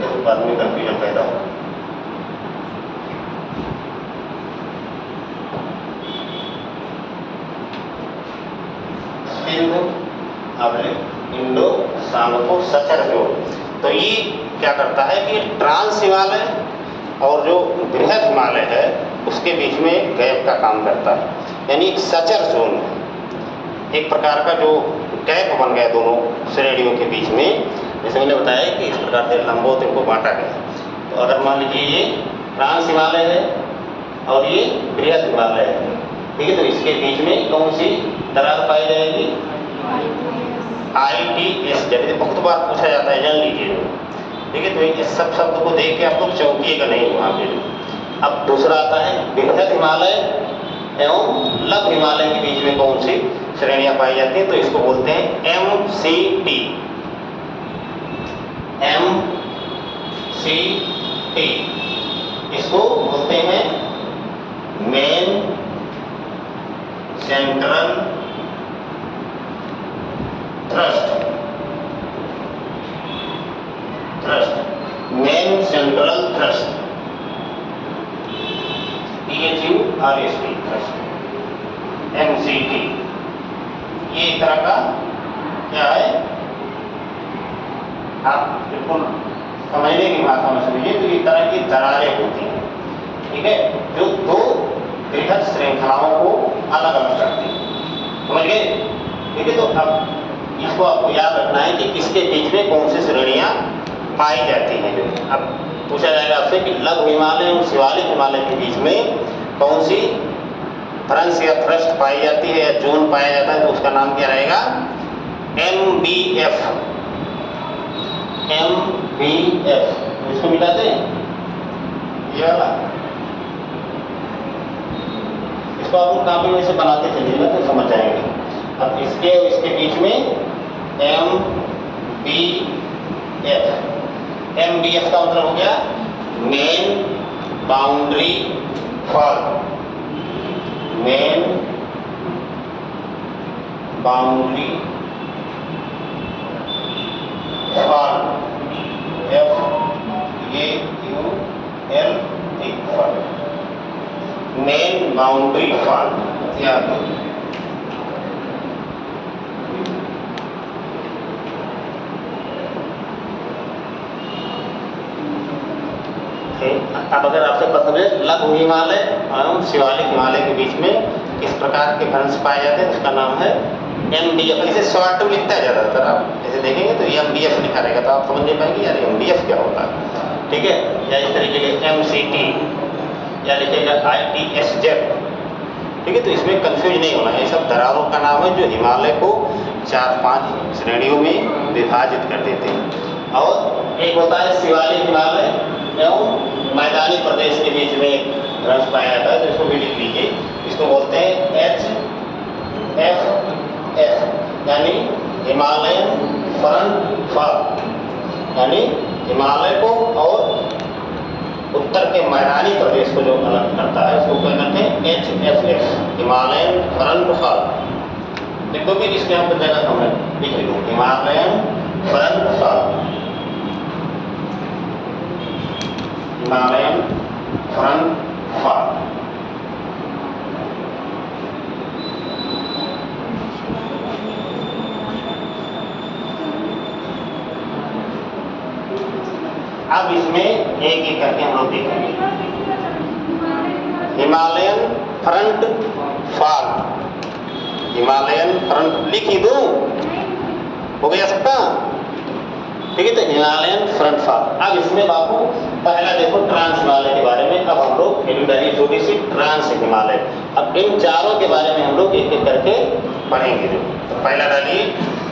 तो बाद में कंफ्यूजन पैदा हो। Sindhu Indo Tsangpo suture zone. तो ये क्या करता है कि ट्रांस हिमालय और जो बृहद हिमालय है उसके बीच में गैप का काम करता है, यानी सचर जोन, एक प्रकार का जो गैप बन गया दोनों श्रेणियों के बीच में। जैसे मैंने बताया कि इस प्रकार से लंबवत इनको बांटा गया। तो अगर मान लीजिए ये ट्रांस हिमालय है और ये बृहद हिमालय है, ठीक है। तो इसके बीच में कौन सी दरार पाई जाएगी, ITS जब बहुत बार पूछा जाता है, जान लीजिए। ठीक है। तो इस सब शब्द को देख के आप लोग चौंकिएगा नहीं वहाँ पे। अब दूसरा आता है बृहद हिमालय एवं लघु हिमालय के बीच में कौन सी श्रेणियां पाई जाती हैं, तो इसको बोलते हैं MCT। MCT इसको बोलते हैं main central thrust, main central thrust, THURST thrust, MCT। ये एक तरह का क्या है, आप बिल्कुल समझने की भाषा में समझिए। तो इस तरह की दरारें होती हैं, ठीक है, जो दो बृहद श्रृंखलाओं को अलग अलग करती हैं। समझ गए। ठीक है। तो अब इसको आपको याद रखना है कि किसके बीच में कौन सी श्रेणियां पाई जाती हैं। जो अब पूछा जाएगा आपसे कि लघु हिमालय और शिवालिक हिमालय के बीच में कौन सी भ्रंश या थ्रस्ट पाई जाती है या जोन पाया जाता है, तो उसका नाम क्या रहेगा, MBF। इसको मिलाते हैं ये वाला, इसको आप लोग कापी में से बनाते चलिएगा तो समझ जाएंगे। अब इसके और इसके बीच में MBF का मतलब हो गया main boundary fall, main boundary fall, FAULT, main boundary fall. याद अब अगर आपसे पसंद है लघु हिमालय एवं शिवालिक हिमालय के बीच में किस प्रकार के भ्रंश पाए जाते हैं, उसका नाम है MDF। इसे शॉर्ट में लिखता है ज़्यादातर, आप जैसे देखेंगे तो MDF लिखा रहेगा, तो आप समझ नहीं पाएंगे यार MDF क्या होता है। ठीक है। या इस तरीके के MCT या लिखेगा ITS जग। ठीक है। तो इसमें कंफ्यूज नहीं होना है, ये सब दरारों का नाम है जो हिमालय को 4-5 श्रेणियों में विभाजित कर देते हैं। और एक होता है शिवालिक हिमालय एवं मैदानी प्रदेश के बीच में एक भ्रंश पाया जाता है, तो इसको भी लिख लीजिए। इसको बोलते हैं HFF, यानी हिमालयन फ्रंट फॉल, यानी हिमालय को और उत्तर के मैदानी प्रदेश को जो अलग करता है उसको क्या कहते हैं, HFX, हिमालयन फ्रंट फॉल। देखो भी इसके यहाँ पर जगह कम है, लिख लो Himalayan front fall, Himalayan front fall. अब इसमें एक एक करके हम लोग देखेंगे। Himalayan front fall, Himalayan front लिख ही दूं, हो गया सबका? ठीक है, तो हिमालयन फ्रंट फॉल। अब इसमें बाबू पहला देखो ट्रांस हिमालय के बारे में। अब हम लोग डालिए छोटी सी ट्रांस हिमालय। अब इन चारों के बारे में हम लोग एक एक करके पढ़ेंगे। तो पहला डालिए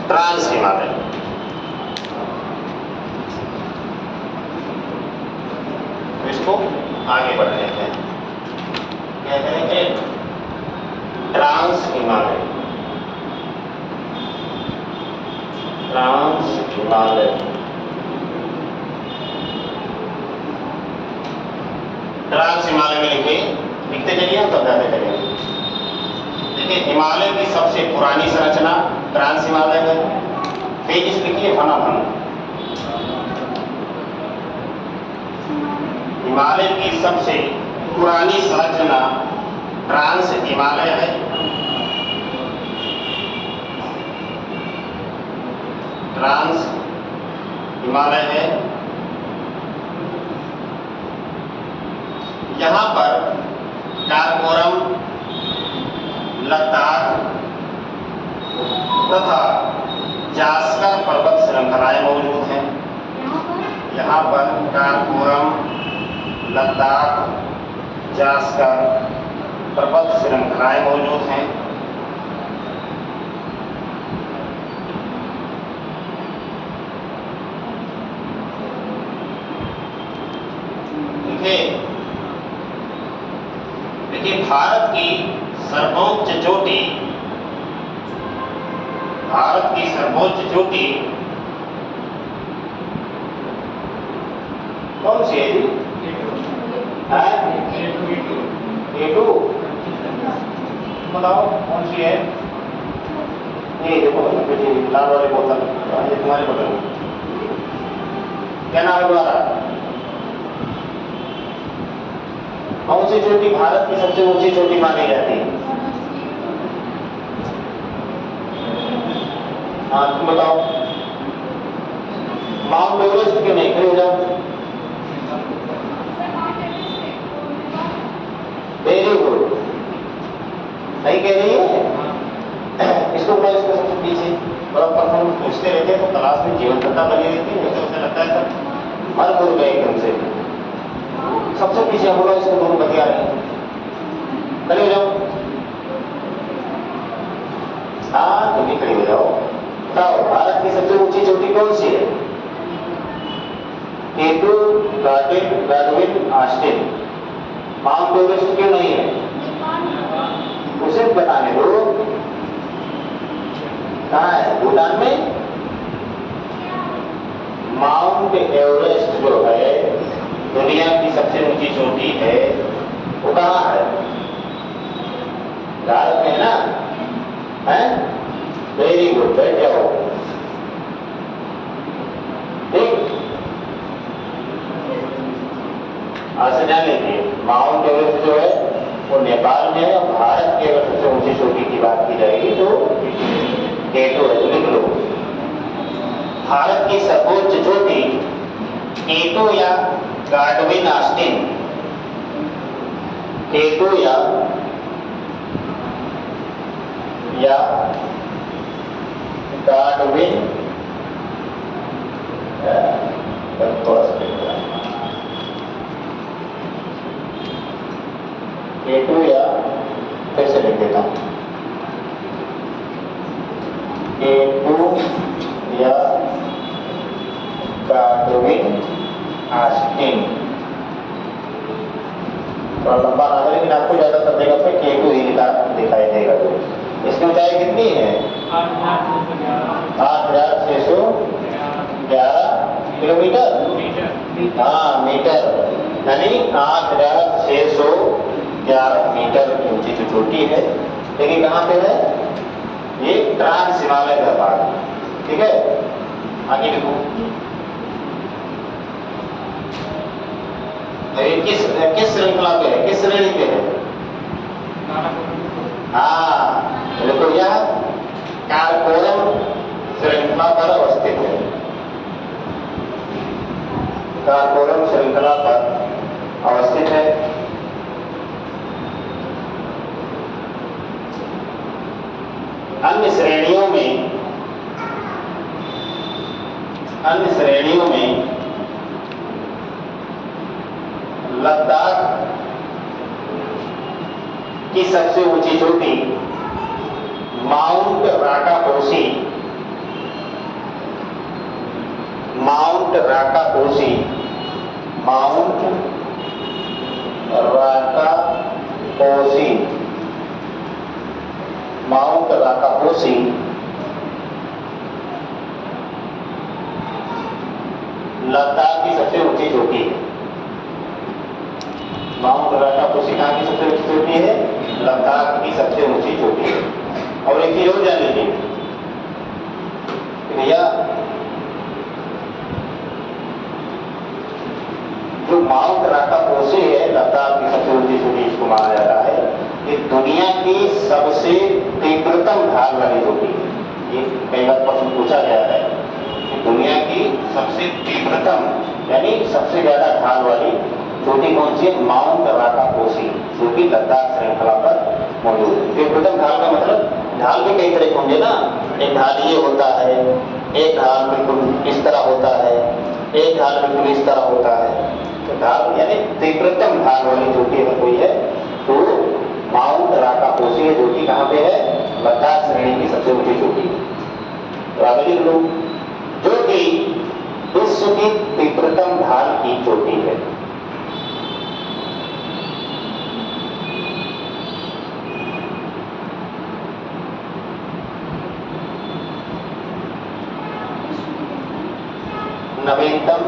ट्रांस हिमालय। इसको आगे बढ़ लेते हैं, क्या करेंगे, trans Himalaya, trans Himalaya. Trans Himalaya में लिखते चलिए, हम समझाते चलिए। देखिए हिमालय की सबसे पुरानी संरचना ट्रांस हिमालय में, तेजी से लिखिए फनाफन। हिमालय की सबसे पुरानी संरचना ट्रांस हिमालय है। ट्रांस हिमालय है। यहाँ पर काराकोरम, लद्दाख तथा जास्कर पर्वत श्रृंखलाएं मौजूद हैं। यहाँ पर काराकोरम, लद्दाख, जास्कर पर्वत श्रृंखलाएं मौजूद हैं। देखिए भारत की सर्वोच्च चोटी, भारत की सर्वोच्च चोटी कौन सी है जी? A2 बताओ कौन सी है? ये देखो लाल वाले बोतल, ये तुम्हारे बोतल, क्या नाम है तुम्हारा? कौन सी चोटी भारत की सबसे ऊंची चोटी मानी जाती है? हाँ तुम बताओ। माउंट एवरेस्ट क्यों नहीं? खड़े हो जाओ। वेरी गुड, सही कह रही है। इसको बोला, इसको सबसे पीछे बड़ा परफॉर्मेंस पूछते रहते हैं तो क्लास में जीवन कथा बनी रहती है, जैसे उसे लगता है सब मर भूल गए एकदम से। सबसे पीछे बोला, इसको दोनों बतिया रहे हैं, खड़े हो जाओ। हाँ तुम भी खड़े हो जाओ। बताओ भारत की सबसे ऊंची चोटी कौन सी है? K2, Godwin, Austin. Mount Everest क्यों नहीं है? उसे बताने दो। कहाँ है? भूटान में। माउंट एवरेस्ट जो है दुनिया की सबसे ऊंची चोटी है, वो कहाँ है? भारत में है ना? है? वेरी गुड, बैठ जाओ। ठीक, आज से जान लीजिए माउंट एवरेस्ट जो है वो नेपाल में है, और भारत की अगर सबसे ऊंची चोटी की बात की जाएगी तो K2 है, लिख लो। भारत की सर्वोच्च चोटी K2 या गार्डविन ऑस्टिन, K2 या गार्डविन, K2 या फिर से लिख देता हूं, K2 या गार्डविन ऑस्टिन। थोड़ा लंबा ना है लेकिन आपको ज्यादातर जगह पे K2 ही दिखाई देगा। इसकी ऊंचाई कितनी है? 8,611 किलोमीटर। हाँ मीटर, यानी 8,611 मीटर ऊंची जो चोटी है, लेकिन कहाँ पे है? ये ट्रांस हिमालय का भाग, ठीक है। आगे देखो, ये किस श्रृंखला पे है, किस श्रेणी पे है? हाँ, देखो यह कारकोरम श्रृंखला पर अवस्थित है, कारकोरम श्रृंखला पर अवस्थित है। अन्य श्रेणियों में लद्दाख की सबसे ऊंची चोटी माउंट राकापोसी लद्दाख की सबसे ऊंची चोटी है। माउंट राकापोसी कहाँ की सबसे ऊंची चोटी है? लद्दाख की सबसे ऊंची चोटी है। और एक चीज और जान लीजिए भैया, जो माउंट राकापोसी है, लद्दाख की सबसे ऊंची चोटी इसको माना जाता है, ये दुनिया की सबसे तीव्रतम ढाल वाली चोटी है। ये कई बार प्रश्न पूछा गया है कि दुनिया की सबसे तीव्रतम यानी सबसे ज्यादा ढाल वाली चोटी कौन सी है? माउंट राकापोसी, जो कि लद्दाख श्रृंखला पर मौजूद है। तीव्रतम ढाल का मतलब, ढाल भी कई तरह के होंगे ना, एक ढाल ये होता है, एक ढाल बिल्कुल इस तरह होता है, एक ढाल बिल्कुल इस तरह होता है। तो ढाल यानी तीव्रतम ढाल वाली चोटी अगर कोई है तो माउंट राकापोसी है, जो कि कहाँ पे है? लद्दाख श्रेणी की सबसे ऊंची चोटी है। तो आगे लिख लो, जो कि विश्व की तीव्रतम ढाल की चोटी है। नवीनतम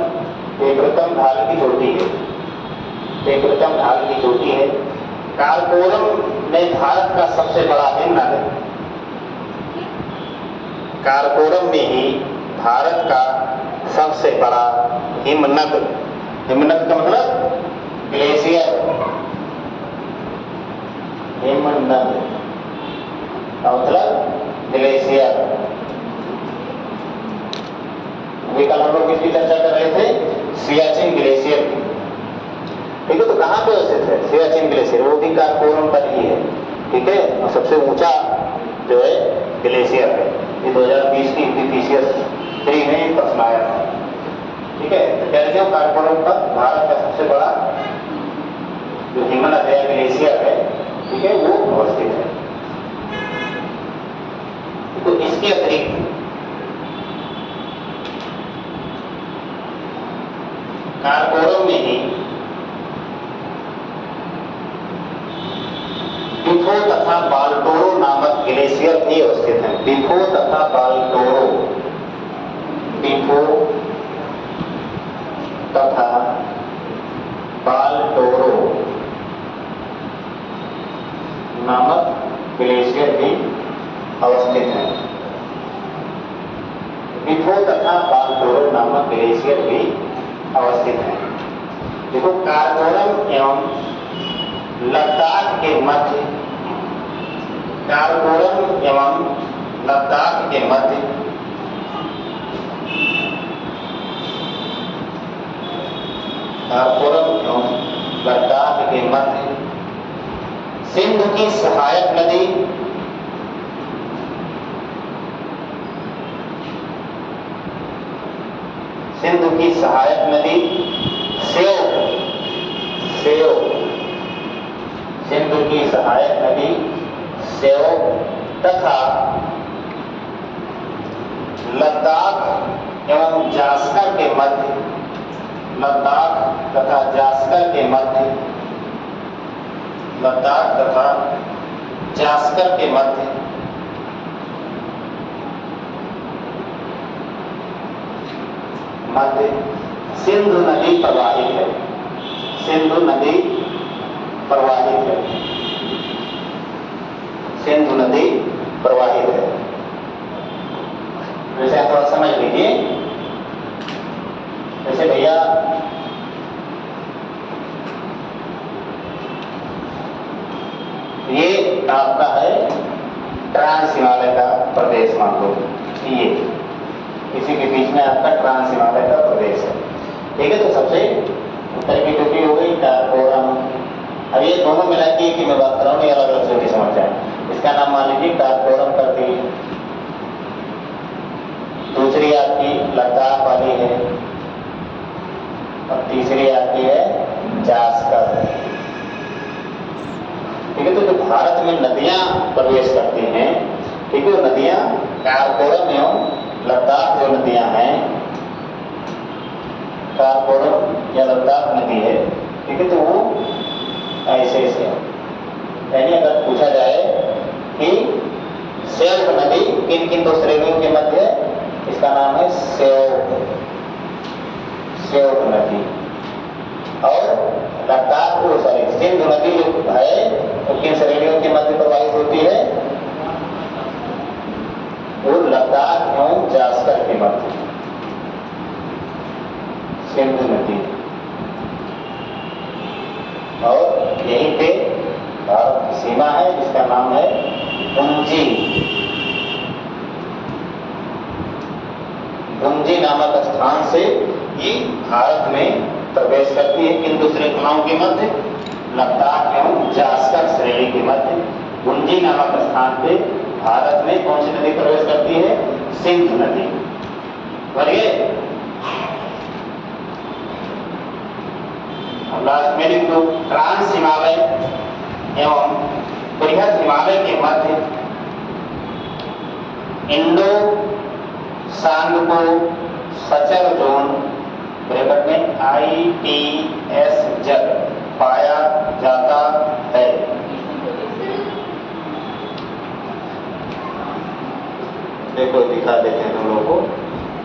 तीव्रतम ढाल की चोटी है, तीव्रतम ढाल की चोटी है। कारकोरम में भारत का सबसे बड़ा हिमनद, कारकोरम में ही भारत का सबसे बड़ा हिमनद, हिमनद का मतलब ग्लेशियर, हिमनद का मतलब ग्लेशियर। अभी कल हम लोग किसकी चर्चा कर रहे थे? सियाचिन ग्लेशियर की, ठीक है। तो कहाँ पे स्थित है सियाचिन ग्लेशियर? वो भी कारकोरम पर ही है, ठीक है। और सबसे ऊंचा जो है ग्लेशियर है। ये 2020 की PCS 3 में प्रश्न आया था, ठीक है। तो कह रहे थे कारकोरम पर भारत का सबसे बड़ा जो हिमनद है, ग्लेशियर है, ठीक है, वो अवस्थित है। तो इसके अतिरिक्त कारकोरम में ही बिफो तथा बाल्टोरो नामक ग्लेशियर भी अवस्थित हैं। बिफो तथा बाल्टोरो, बिफो तथा बाल्टोरो नामक ग्लेशियर भी अवस्थित हैं। बिफो तथा बाल्टोरो नामक ग्लेशियर भी अवस्थित है। देखो, कारकोरम एवं लद्दाख के मध्य, कारकोरम एवं लद्दाख के मध्य कारकोरम एवं लद्दाख के मध्य सिंधु की सहायक नदी, सिंधु की सहायक नदी सेव, सिंधु की सहायक नदी सेव तथा लद्दाख एवं जास्कर के मध्य, लद्दाख तथा जास्कर के मध्य, लद्दाख तथा जास्कर के मध्य सिंधु नदी प्रवाहित है, सिंधु नदी प्रवाहित है, सिंधु नदी प्रवाहित है। वैसे आप थोड़ा समझ लीजिए, जैसे भैया ये आपका है ट्रांस हिमालय का प्रदेश, मान लो ये इसी के बीच में आपका ट्रांस हिमालय का प्रदेश है, ठीक है। तो सबसे उत्तर की चोटी हो गई काराकोरम। अब ये दोनों मिला के कि मैं बात कर रहा हूँ, ये अलग अलग चोटी समझ जाए। इसका नाम मान लीजिए काराकोरम कर दी, दूसरी आपकी लद्दाख वाली है, और तीसरी आपकी है जास्कर, ठीक है। तो जो भारत में नदियां प्रवेश करती हैं, ठीक है, वो नदियां काराकोरम एवं लद्दाख जो नदियां हैं, काराकोरम या लद्दाख नदी है, ठीक है। तो वो ऐसे ऐसे, यानी अगर पूछा जाए कि सेल्फ नदी किन किन दो श्रेणियों के मध्य है, इसका नाम है सेल्फ नदी। और लद्दाख को सॉरी सिंधु नदी जो है वो किन श्रेणियों के मध्य प्रवाहित होती है, वो लद्दाख एवं जास्कर के मध्य सिंधु नदी। और यहीं पे भारत की सीमा है जिसका नाम है गुंजी। गुंजी नामक स्थान से ये भारत में प्रवेश करती है, किन दो श्रृंखलाओं के मध्य, लद्दाख एवं जास्कर श्रेणी के मध्य। गुंजी नामक स्थान पे भारत में कौन सी नदी प्रवेश करती है, सिंधु नदी। बोलिए लास्ट में लिख दो, ट्रांस हिमालय एवं बृहद हिमालय के मध्य Indo Tsangpo suture zone bracket में ITS जल पाया जाता है। देखो दिखा देते हैं तुम लोगों को,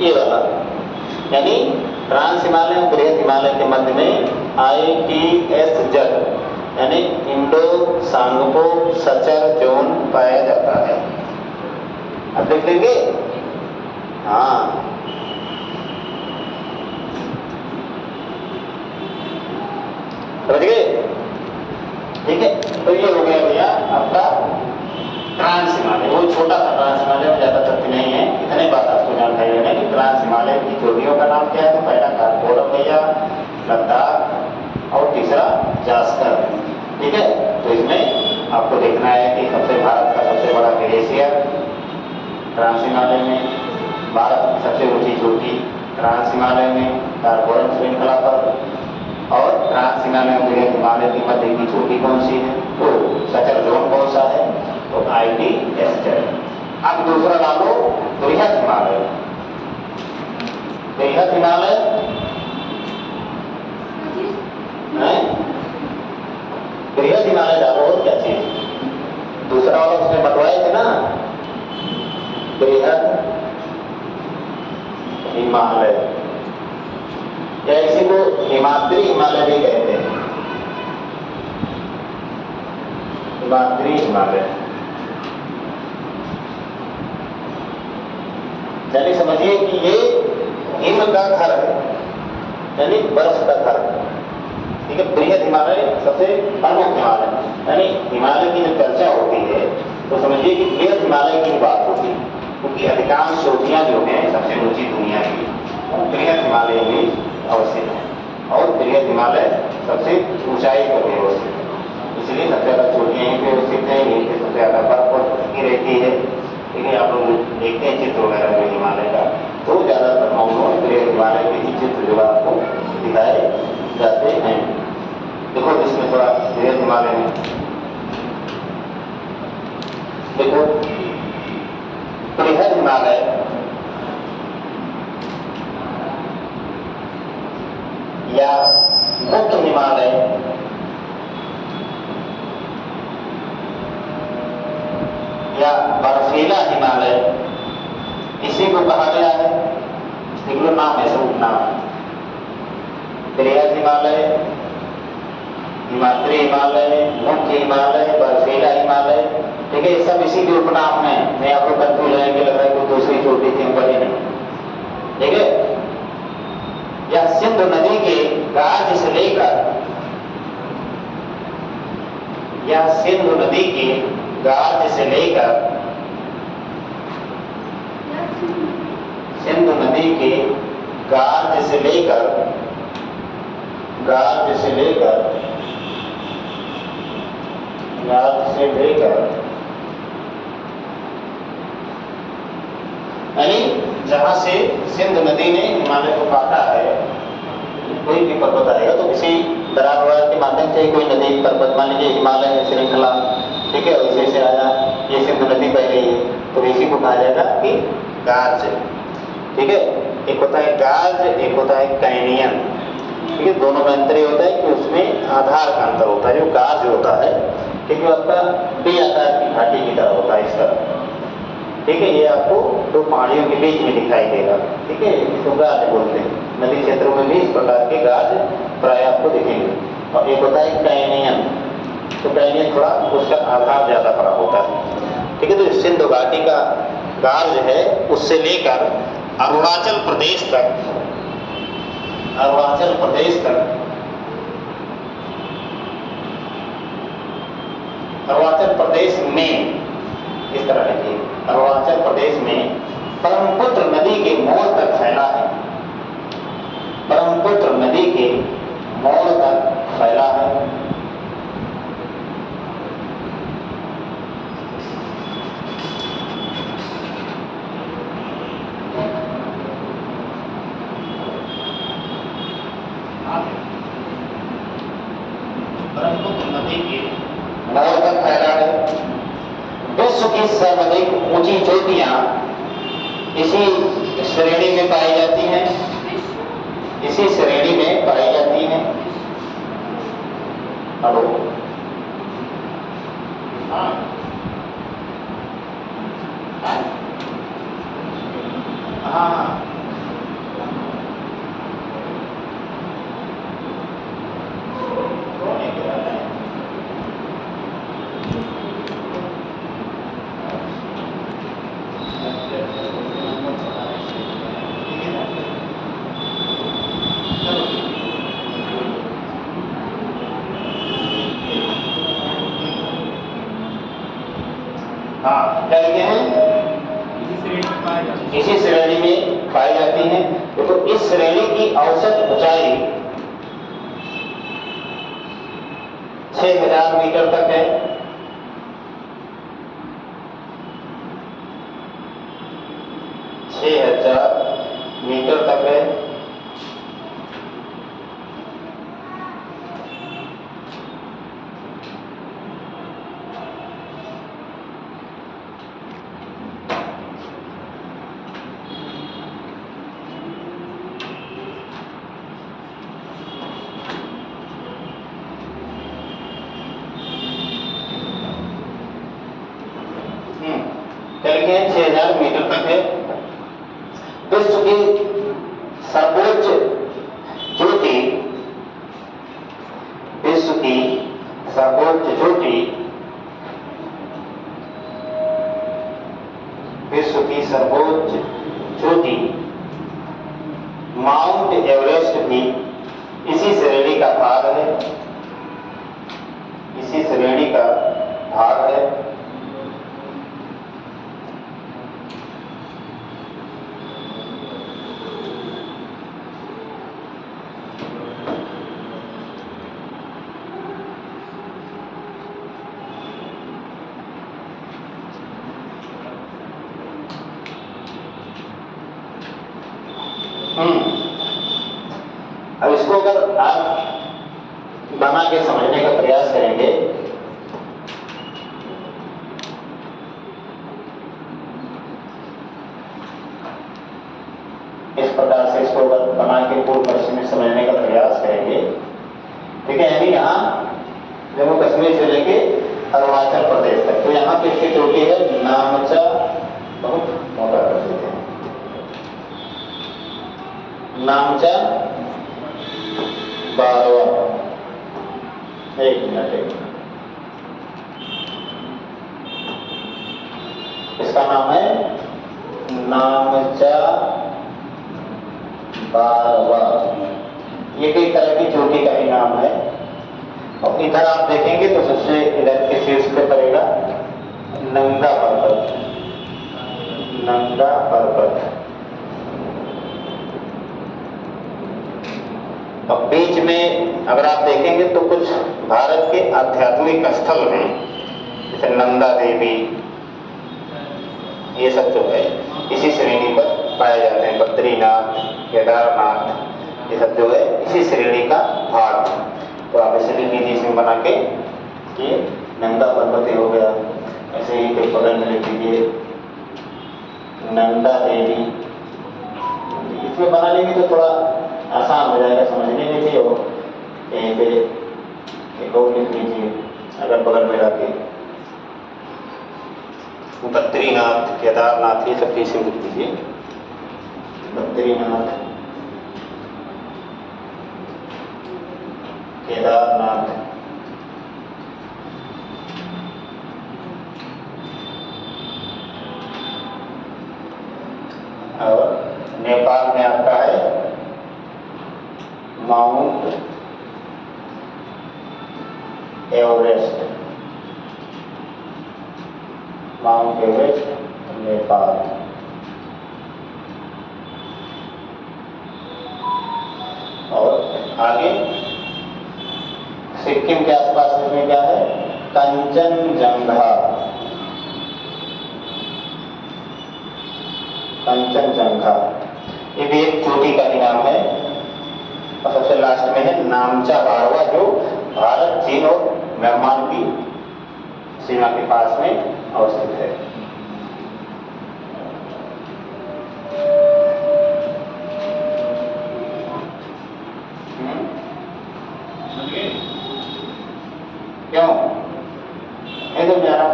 ये वाला यानी ट्रांस हिमालय और बृहद हिमालय के मध्य में ITS जल यानी इंडो सांगपो सचर जोन पाया जाता है। अब देख लेंगे, हाँ समझ गए, ठीक है। तो ये हो गया भैया आपका ट्रांस हिमालय। वो छोटा सा ट्रांस हिमालय में ज्यादा तथ्य नहीं है, इतने बात आपको जानकारी लेना कि ट्रांस हिमालय की चोटियों का नाम क्या है। तो पहला काराकोरम भैया, लद्दाख और तीसरा जास्कर, ठीक है। तो इसमें आपको देखना है कि सबसे भारत का सबसे बड़ा ग्लेशियर ट्रांस हिमालय में, भारत की सबसे ऊंची चोटी ट्रांस हिमालय में काराकोरम श्रृंखला पर, और ट्रांस हिमालय और बृहद हिमालय की मध्य की चोटी कौन सी है, तो सचर जोन कौन सा है, तो ITS जल। अब दूसरा ला लो बृहद हिमालय। बृहद हिमालय है, बृहद हिमालय डालो, और क्या चीज दूसरा वाला उसमें बटवाए थे ना, बृहद हिमालय या इसी को हिमाद्री हिमालय भी कहते हैं, हिमाद्री हिमालय। यानी समझिए कि ये हिम का घर है, यानी बर्फ का घर, ठीक है। बृहद हिमालय सबसे प्रमुख हिमालय, यानी हिमालय की जब चर्चा होती है तो समझिए कि बृहद हिमालय की बात होती है, क्योंकि अधिकांश चोटियां जो हैं सबसे ऊंची दुनिया की बृहद हिमालय में अवस्थित है, और बृहद हिमालय सबसे ऊंचाई पर भी अवस्थित है, इसलिए सबसे ज्यादा चोटियां यहीं पे अवस्थित है, यहीं पे सबसे ज्यादा बर्फ ढकी रहती है, ठीक है। आप लोग देखते हैं चित्र वगैरह में हिमालय का, तो ज्यादातर मामलों में बृहद हिमालय के ही चित्र जो आपको दिखाए जाते हैं। देखो इसमें थोड़ा बृहद हिमालय में देखो, बृहद हिमालय या मुक्त हिमालय या बर्फीला हिमालय, इसी को कहा गया है, देख लो नाम है, सब नाम, बृहद हिमालय, हिमाद्री हिमालय, मुख्य हिमालय, बर्फीला हिमालय, ठीक है, ये सब इसी के उपनाम में। मैं आपको कंफ्यूज होने के लग रहा है कोई दूसरी छोटी थी, हम बड़ी नहीं, ठीक है। यह सिंधु नदी के गाज से लेकर, यह सिंधु नदी के गाज से लेकर, सिंधु नदी के गाज से लेकर, गाज से लेकर, गाज से लेकर, यानी जहां से सिंधु नदी ने हिमालय को काटा है, कोई भी पर्वत आएगा तो किसी दरार के माध्यम से कोई नदी पर्वत, मान लीजिए हिमालय श्रृंखला, ठीक है, वैसे से आया, ये सिंधु नदी बह रही है, तो इसी को कहा जाएगा कि गाज, ठीक है। एक होता है गाज, एक होता है कैनियन, ठीक है। दोनों में अंतर ये होता है कि उसमें आधार का अंतर होता है। जो गाज होता है, ठीक है, आपका डी आकार की घाटी की तरह होता है, इस तरह, ठीक है। ये आपको दो पहाड़ियों के बीच में दिखाई देगा, ठीक है, इसको गाज बोलते हैं। नदी क्षेत्रों में भी इस प्रकार के गाज प्राय आपको दिखेंगे। और एक होता है कैनियन, तो कैनियन थोड़ा उसका आधार ज्यादा बड़ा होता है, ठीक है। तो सिंधु घाटी का गाज है, उससे लेकर अरुणाचल प्रदेश तक, अरुणाचल प्रदेश तक, अरुणाचल प्रदेश में, इस तरह लिखिए, अरुणाचल प्रदेश में ब्रह्मपुत्र नदी के मोड़ तक फैला है, ब्रह्मपुत्र नदी के मोड़ तक फैला है। ब्रह्मपुत्र नदी के मोड़ तक फैला है। विश्व की सर्वाधिक ऊंची चोटियां इसी श्रेणी में पाई जाती हैं, इसी श्रेणी में पाई जाती हैं। हेलो, हाँ, हाँ, हाँ, क्या लिखे हैं? इसी श्रेणी में पाई जाती हैं। तो इस श्रेणी की औसत ऊंचाई 6000 मीटर तक है। 6000 मीटर तक है। चलिए 6000 मीटर तक है। विश्व की सर्वोच्च चोटी, विश्व की सर्वोच्च चोटी, विश्व की सर्वोच्च चोटी माउंट एवरेस्ट भी इसी श्रेणी का भाग है, इसी श्रेणी का भाग है। अब इसको अगर आप बना के समझने का प्रयास करेंगे, इस प्रकार से इसको अगर बना के पूर्व पश्चिम में समझने का प्रयास करेंगे, ठीक है, यानी यहाँ जम्मू कश्मीर से लेके अरुणाचल प्रदेश तक, तो यहाँ पे इसकी चोटी है नामचा, बहुत मोटा कर देते हैं, नामचा 12, एक मिनट। इसका नाम है नामचा बारवा। ये कई तरह की चोटी का ही नाम है। और इधर आप देखेंगे तो सबसे इधर के शीर्ष पे पड़ेगा नंगा पर्वत। नंगा पर्वत। अब बीच में अगर आप देखेंगे तो कुछ भारत के आध्यात्मिक स्थल हैं, जैसे नंदा देवी, ये सब जो है इसी श्रेणी पर पाए जाते हैं। बद्रीनाथ, केदारनाथ, ये सब जो है इसी श्रेणी का भाग है। तो आप इसे लिख लीजिए, इसमें बना के ये नंदा पर्वत हो गया। ऐसे ही कोई बगल में लिख लीजिए नंदा देवी। इसमें बना लेंगे तो थोड़ा आसान हो जाएगा समझने में भी। और कहीं पे एक और लिख लीजिए अगर बगल में रखे बद्रीनाथ, केदारनाथ, ये सब चीजें लिख लीजिए। बद्रीनाथ, केदारनाथ, और नेपाल में आपका है mount Everest. Mount Everest Nepal. और आगे सिक्किम के आसपास में क्या है? कंचनजंगा। कंचनजंगा ये भी एक चोटी का ही नाम है। और सबसे लास्ट में है नामचा बारवा, जो भारत, चीन और म्यांमार की सीमा के पास में अवस्थित है। क्यों नहीं समझ आ रहा?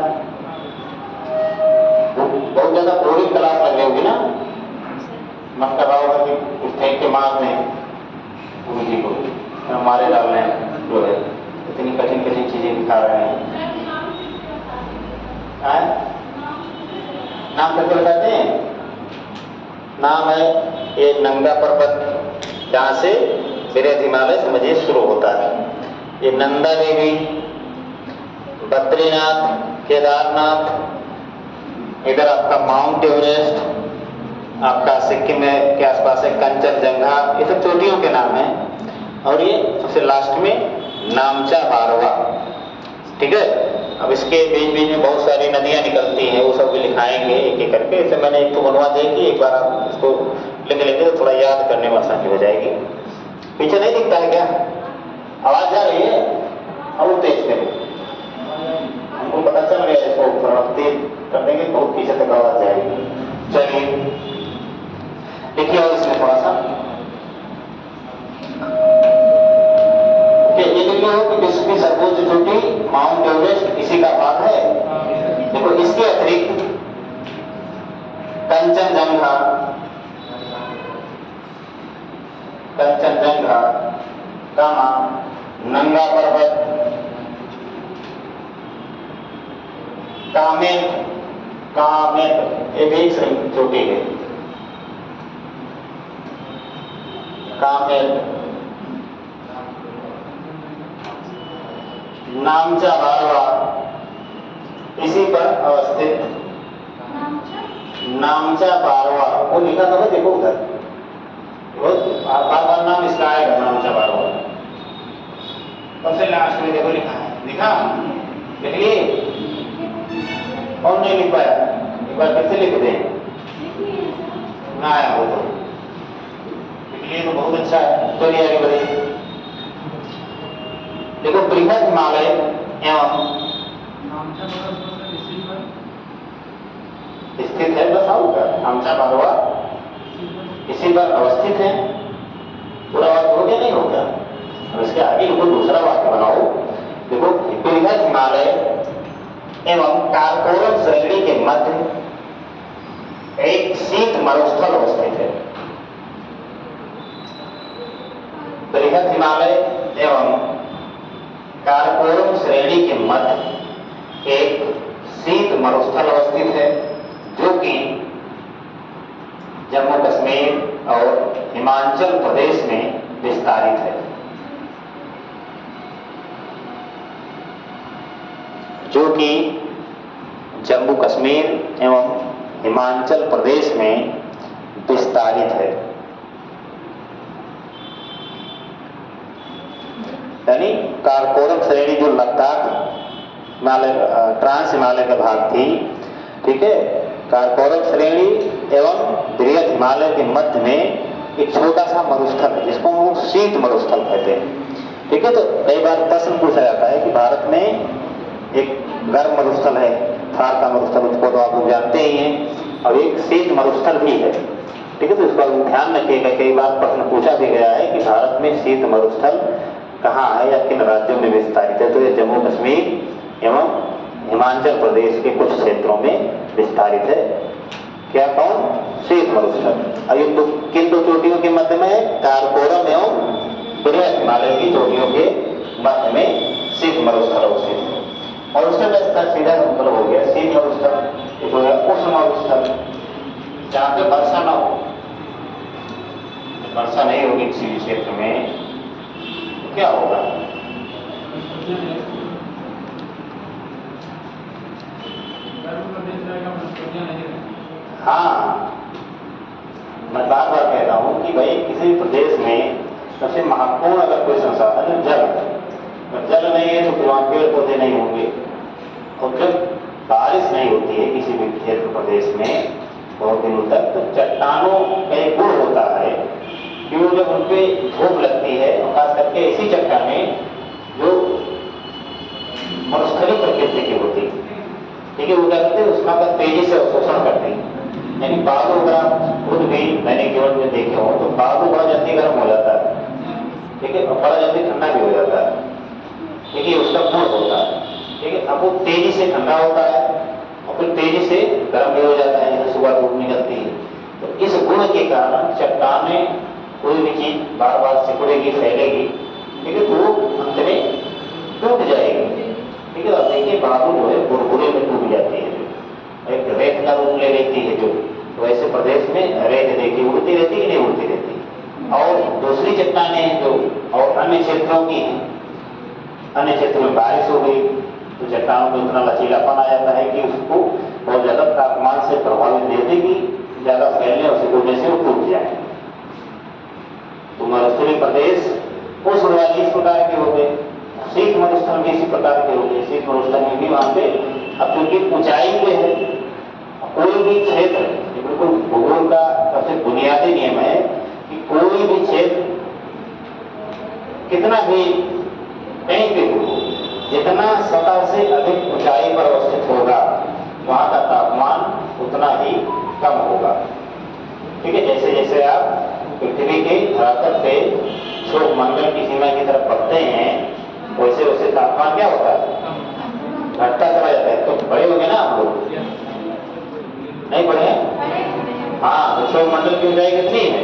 बहुत ज्यादा बोरिंग क्लास लग रही होगी ना। मन कर रहा होगा कि कुछ फेंक के मार दें गुरुजी को, हमारे डालने जो है इतनी कठिन कठिन चीजें दिखा रहे हैं। नाम करके बताते हैं। नाम है ये नंगा पर्वत, जहाँ से बृहद हिमालय समझिए शुरू होता है। ये नंदा देवी, बद्रीनाथ, केदारनाथ, इधर आपका माउंट एवरेस्ट, आपका सिक्किम के आसपास है कंचनजंगा, ये सब चोटियों के नाम हैं। और ये सबसे लास्ट में नामचा बारवा। ठीक है। अब इसके बीच बीच में बहुत सारी नदियां निकलती हैं, वो सब भी लिखाएंगे एक एक करके। इसे मैंने एक तो बनवा देगी, एक बार आप इसको लिख लेंगे तो थोड़ा याद करने में आसानी हो जाएगी। पीछे नहीं दिखता है क्या? आवाज जा रही है? और तेज करें, हमको पता चल गया। इसको थोड़ा तेज कर देंगे, बहुत पीछे तक आवाज जाएगी। चलिए देखिए, और इसमें थोड़ा सा ये देखिए हो कि विश्व की सर्वोच्च चोटी माउंट एवरेस्ट इसी का भाग है। देखो, इसके अतिरिक्त कंचनजंगा, कंचनजंगा, कामा, नंगा पर्वत, कामेट, कामेट ये भी एक चोटी है। कामेट, नामचा बारवा इसी पर अवस्थित। नामचा बारवा वो लिखा था, देखो उधर बार बार नाम इसका आएगा, नामचा बारवा। सबसे लास्ट में देखो लिखा है, लिखा लिख लिए? कौन नहीं लिख पाया? एक बार फिर से लिख दें ना आया हो तो लिख लिए तो बहुत अच्छा है। चलिए आगे बढ़िए। देखो, बृहद हिमालय एवं स्थित है, बस आऊंगा। नामचा बारवा इसी पर अवस्थित है। पूरा वाक्य हो गया? नहीं हो गया? अब इसके आगे देखो दूसरा वाक्य बनाओ। देखो, बृहद हिमालय एवं कारकोरम श्रेणी के मध्य एक शीत मरुस्थल अवस्थित है। बृहद हिमालय एवं काराकोरम श्रेणी के मध्य एक शीत मरुस्थल अवस्थित है, जो कि जम्मू कश्मीर और हिमाचल प्रदेश में विस्तारित है। जो कि जम्मू कश्मीर एवं हिमाचल प्रदेश में विस्तारित है। यानी काराकोरम श्रेणी जो लद्दाख ट्रांस हिमालय का भाग थी, ठीक है, काराकोरम श्रेणी एवं बृहद हिमालय के मध्य में एक छोटा सा मरुस्थल है, जिसको हम लोग शीत मरुस्थल कहते हैं। ठीक है, तो कई बार प्रश्न पूछा जाता है कि भारत में एक गर्म मरुस्थल है, थार का मरुस्थल, उसको तो आप लोग जानते ही हैं, और एक शीत मरुस्थल भी है। ठीक है, तो इसका ध्यान रखिएगा। कई बार प्रश्न पूछा भी गया है कि भारत में शीत मरुस्थल कहाँ है या किन राज्यों में विस्तारित है, तो ये जम्मू कश्मीर एवं हिमाचल प्रदेश के कुछ क्षेत्रों में विस्तारित है। क्या कौन? शीत मरुस्थल। और ये किन दो चोटियों के मध्य में है? काराकोरम एवं बृहद हिमालय की चोटियों के मध्य में शीत मरुस्थल अवस्थित है। और उसके बाद इसका सीधा मतलब हो गया शीत मरुस्थल, एक हो गया उष्ण मरुस्थल, जहाँ पे वर्षा न हो, वर्षा नहीं होगी किसी भी क्षेत्र में, तो क्या होगा? हाँ, मैं बार बार कह रहा हूँ कि भाई किसी भी प्रदेश में सबसे महत्वपूर्ण अगर कोई संसाधन है जल नहीं है तो फिर वहाँ पेड़ पौधे नहीं होंगे। और जब बारिश नहीं होती है किसी भी क्षेत्र प्रदेश में बहुत दिनों तक, तो चट्टानों का एक गुण होता है कि वो जब उन पे धूप लगती है, और खास करके ऐसी चट्टानें जो मरुस्थलीय प्रकृति की होती है, ठीक है, वो क्या करते हैं, उसका का तेजी से अवशोषण करते हैं। यानी बालू अगर आप खुद भी मैंने जीवन में देखे हो तो बालू बड़ा जल्दी गर्म हो जाता है, ठीक है, और बड़ा जल्दी ठंडा भी हो जाता है। ठीक है, उसका गुण होता है। ठीक है, अब वो तेजी से ठंडा होता है और फिर तेजी से गर्म भी हो जाता है, जैसे सुबह धूप निकलती है। तो इस गुण के कारण चट्टानें कोई भी चीज बार बार सिकुड़ेगी, फैलेगी, ठीक है, तो वो अंत में टूट जाएगी। ठीक है, अब देखिए बालू जो है बुरबुरे में टूट जाती है, एक रेत का रूप ले लेती है, जो तो ऐसे प्रदेश में रेत देखिए उड़ती रहती है कि नहीं उड़ती रहती। और दूसरी चट्टानें हैं जो और अन्य क्षेत्रों की हैं, अन्य क्षेत्रों में बारिश हो गई तो चट्टानों में उतना लचीलापन आ जाता है कि उसको बहुत ज्यादा तापमान से प्रभावित देते कि ज्यादा फैलने और सिकुड़ने से वो टूट जाए। तो मरुस्थलीय प्रदेश उस वाली इस प्रकार के हो गए, शीत मरुस्थल भी इसी प्रकार के हो गए। शीत मरुस्थल में भी वहां पे अब क्योंकि ऊंचाई पे है, कोई भी क्षेत्र, बिल्कुल भूगोल का सबसे बुनियादी नियम है कि कोई भी क्षेत्र कितना भी कहीं पे हो, जितना सतह से अधिक ऊंचाई पर अवस्थित होगा वहां का तापमान उतना ही कम होगा। ठीक है, जैसे जैसे आप पृथ्वी के धरातल से क्षोभ मंडल की सीमा की तरफ बढ़ते हैं, वैसे वैसे तापमान क्या होता है? घटता चला जाता है। तो बड़े होंगे ना आप लोग? नहीं पढ़े? हाँ, तो क्षोभ मंडल की ऊंचाई कितनी है?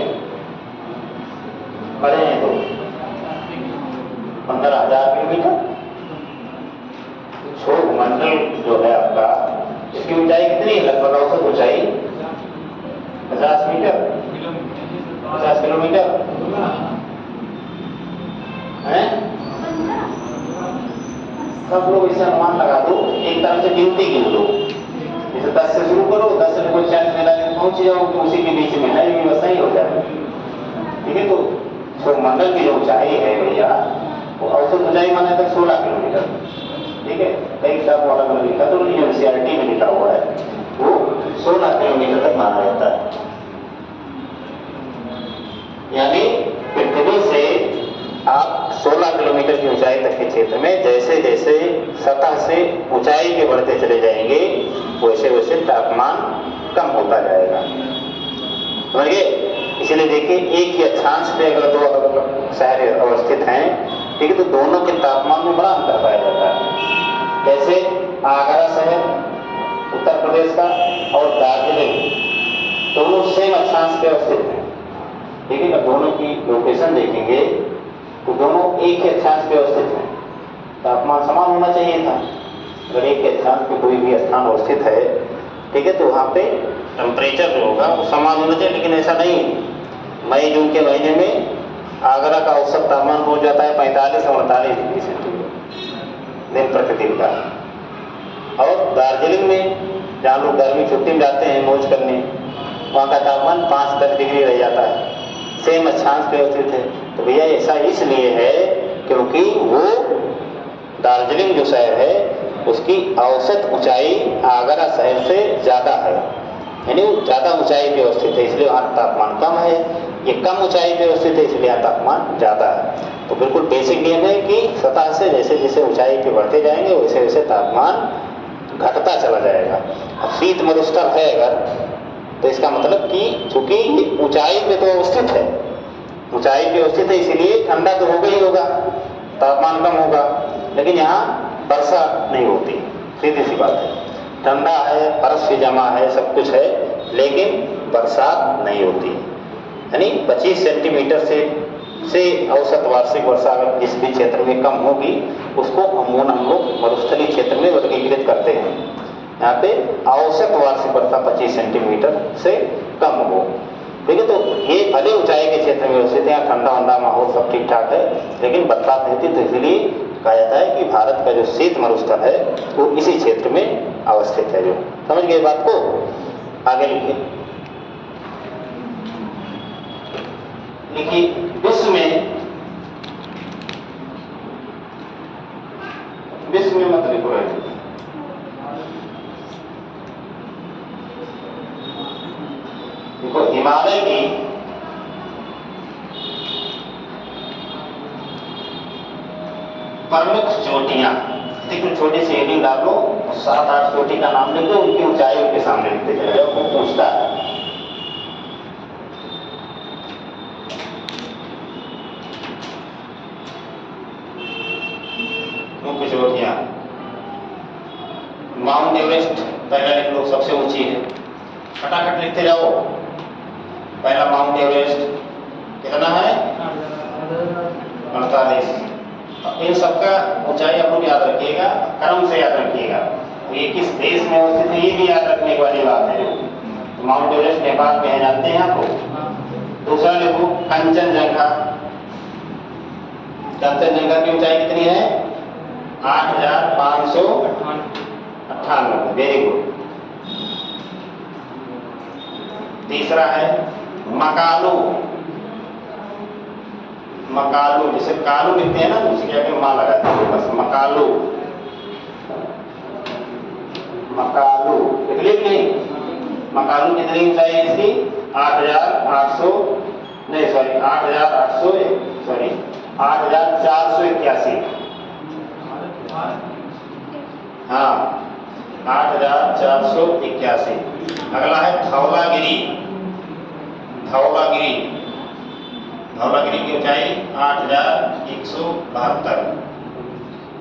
पढ़े हैं तो 15,000 किलोमीटर। क्षोभ मंडल जो है आपका, इसकी ऊंचाई कितनी है? लगभग औसत ऊंचाई 50 मीटर, 50 किलोमीटर है। सब लोग इसे अनुमान लगा दो, एक तरह से गिनती गिन लो, जैसे 10 से शुरू करो, 10 से कोई 40 मिला के पहुंच जाओ तो उसी के बीच में है, ये वैसा ही हो जाए। ठीक है, तो क्षोभ मंडल की जो ऊंचाई है भैया, वो औसत ऊंचाई माना तक 16 किलोमीटर। ठीक है, कई किताबों अलग अलग लिखा, तो एनसीईआरटी में लिखा हुआ है वो 16 किलोमीटर तक माना जाता है। यानी पृथ्वी से आप 16 किलोमीटर की ऊंचाई तक के क्षेत्र में जैसे जैसे सतह से ऊंचाई के बढ़ते चले जाएंगे, वैसे वैसे तापमान कम होता जाएगा। समझिए, इसलिए देखिए एक ही अक्षांश पे अगर दो अलग अलग शहर अवस्थित हैं, ठीक है, तो दोनों के तापमान में बड़ा अंतर पाया जाता है। जैसे आगरा शहर उत्तर प्रदेश का और दार्जिलिंग दोनों सेम अक्षांश पे अवस्थित हैं। ठीक है, दोनों की लोकेशन देखेंगे तो दोनों एक ही अक्षांश पे अवस्थित हैं, तापमान समान होना चाहिए था। अगर एक स्थान पे कोई भी स्थान अवस्थित है, ठीक है, तो वहाँ पे टेम्परेचर जो होगा वो समान होना चाहिए, लेकिन ऐसा नहीं है। मई जून के महीने में आगरा का औसत तापमान हो जाता है 45 और 48 डिग्री सेंटीग्रेड दिन प्रतिदिन का। और दार्जिलिंग में जहाँ लोग गर्मी छुट्टी में जाते हैं मौज करने, वहाँ का तापमान 5-10 डिग्री रह जाता है, सेम अक्षांश पे अवस्थित है। तो भैया ऐसा इसलिए है क्योंकि वो दार्जिलिंग जो शहर है उसकी औसत ऊंचाई आगरा शहर से ज़्यादा है, यानी वो ज़्यादा ऊंचाई पे अवस्थित है, इसलिए वहाँ तापमान कम है। ये कम ऊंचाई पे अवस्थित है, इसलिए यहाँ तापमान ज़्यादा है। तो बिल्कुल बेसिक नियम है कि सतह से जैसे जैसे ऊंचाई पे बढ़ते जाएंगे वैसे वैसे तापमान घटता चला जाएगा। अब शीत मरुस्थल है अगर, तो इसका मतलब कि चूंकि ये ऊंचाई पे तो अवस्थित है, ऊंचाई पे अवस्थित है, इसीलिए ठंडा तो होगा ही होगा, तापमान कम होगा। लेकिन यहाँ वर्षा नहीं होती, सीधी सी बात है। ठंडा है, बर्फ भी जमा है, सब कुछ है, लेकिन बरसात नहीं होती। यानी 25 सेंटीमीटर से औसत वार्षिक वर्षा अगर जिस भी क्षेत्र में कम होगी उसको अमूमन हम लोग मरुस्थलीय क्षेत्र में वर्गीकृत करते हैं। यहाँ पे औसत वार्षिक वर्षा 25 सेंटीमीटर से कम हो, ठीक है। तो ये भले ऊंचाई के क्षेत्र में अवस्थित है, यहाँ ठंडा वंडा माहौल सब ठीक ठाक है, लेकिन बरसात नहीं होती। तो इसलिए कहा जाता है कि भारत का जो शीत मरुस्थल है वो इसी क्षेत्र में अवस्थित है। जो समझ गए बात को, आगे लिखिए। विश्व में मत लिखो है, देखो हिमालय की प्रमुख चोटियां, देखो छोटी सी हेडिंग डालो, 7-8 चोटी का नाम लिख दो, उनकी ऊंचाई उनके सामने लिखते चले जाओ, वो पूछता है। मुख्य चोटियां, माउंट एवरेस्ट पहला लिख लो, सबसे ऊंची है, फटाफट लिखते जाओ। पहला माउंट एवरेस्ट कितना है? 48। इन सबका ऊंचाई आप लोग याद रखिएगा, क्रम से याद रखिएगा। ये किस देश में अवस्थित है ये भी याद रखने वाली बात है। तो माउंट एवरेस्ट नेपाल में है, जानते हैं आपको। दूसरा लिखो कंचनजंगा। कंचनजंगा की ऊंचाई कितनी है? 8598। Very good. तीसरा है मकालू। मकालू, जिसे कालू लिखते हैं ना, तो उसके आगे मां लगाते हैं बस, मकालू। मकालू लिख नहीं, मकालू कितनी ऊंचाई है इसकी? 8800 नहीं सॉरी 8800 सॉरी 8481। हाँ 8481। अगला है धौलागिरी। धौलागिरी, धौलागिरी की ऊंचाई 8172।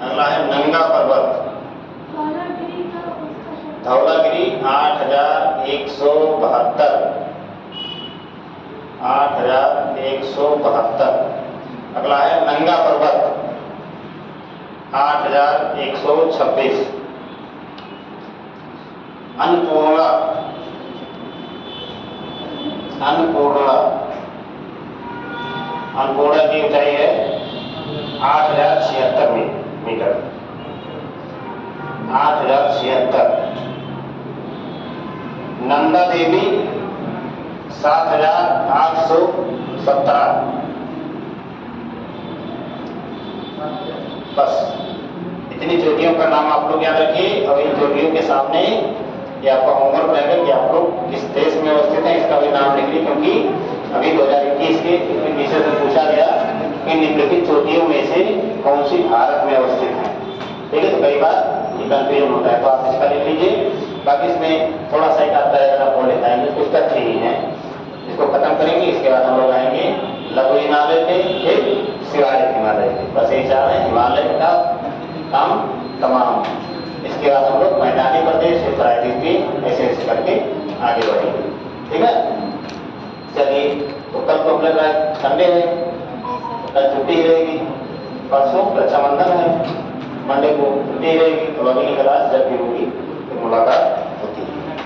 अगला है नंगा पर्वत। धौलागिरी 8172। 8172। अगला है नंगा पर्वत 8126। अन्नपूर्णा। अन्नपूर्णा, अन्नपूर्णा की ऊंचाई है 8076 मीटर। 8076। नंदा देवी 7817। बस इतनी चोटियों का नाम आप लोग याद रखिए। और इन चोटियों के सामने ये आपका होमवर्क रहेगा कि आप लोग किस देश में अवस्थित हैं इसका भी नाम लिखिए, क्योंकि अभी 2021 के विषय से पूछा गया कि निम्नलिखित चोटियों में से कौन सी भारत में अवस्थित है। ठीक है, तो कई बार ये कंफ्यूजन होता है, तो आप इसका लिख लीजिए। बाकी इसमें थोड़ा सा एक आता है, आप और लिखाएंगे, कुछ तथ्य ही है, इसको खत्म करेंगे। इसके बाद हम लोग आएंगे लघु हिमालय पे, फिर शिवालिक हिमालय पे। बस यही चाह रहे हैं, हिमालय का काम तमाम। इसके बाद हम लोग मैदानी प्रदेश फिर प्रायद्वीप भी ऐसे ऐसे करके आगे बढ़ेंगे। ठीक है, चलिए। तो कल तो अपने संडे है, कल छुट्टी रहेगी, परसों रक्षाबंधन है। छुट्टी रहेगी तो अगली क्लास जब भी होगी तो मुलाकात होती है।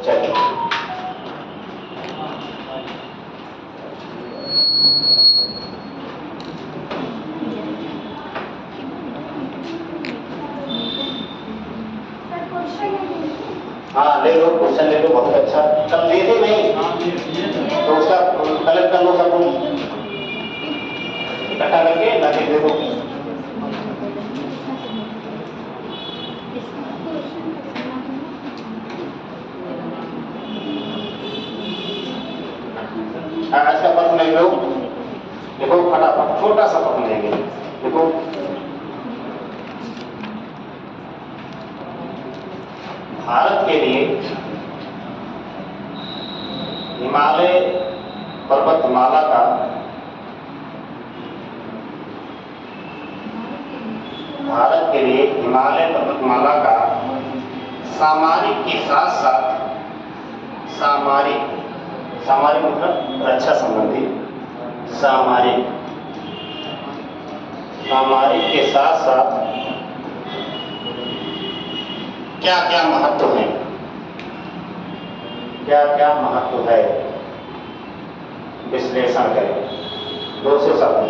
चलिए हाँ ले लो, क्वेश्चन ले लो, बहुत अच्छा। कल लिए थे नहीं तो उसका कलेक्ट कर लो, सब इकट्ठा करके लाके दे दो। आज का प्रश्न ले लो, देखो फटाफट छोटा सा प्रश्न लेंगे। देखो भारत के लिए हिमालय पर्वतमाला का भारत के लिए हिमालय पर्वतमाला का सामरिक के साथ साथ सामरिक मतलब रक्षा संबंधी सामरिक के साथ साथ क्या क्या महत्व है, क्या क्या महत्व है, विश्लेषण करें 200 शब्द।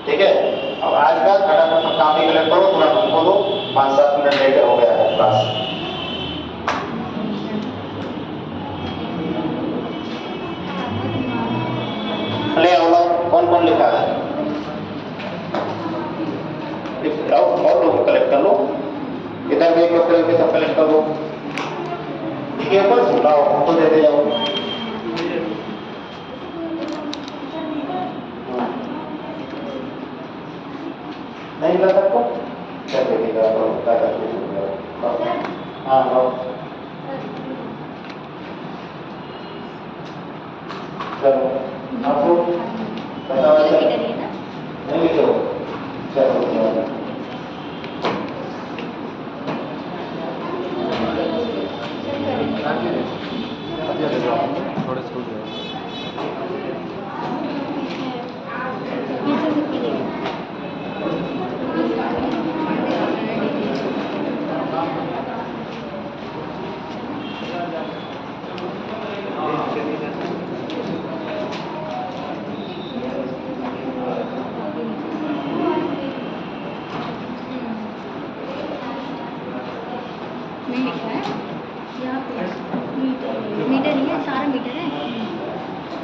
ठीक है, अब आज का फटाफट कॉपी कलेक्ट करो, थोड़ा हमको दो, 5-7 मिनट लेकर हो गया है क्लास। ले आओ, कौन कौन लिखा है और लोग कलेक्ट कर लो, इधर भी एक सब कलेक्ट कर लो। ठीक है, बस लाओ हमको दे दे जाओ। नहीं लगा सबको, क्या देखेगा हाँ हाँ चलो आपको बताओ नहीं लिखो, चलो थोड़ा छूट गया। मीटर ही है, सारा मीटर है,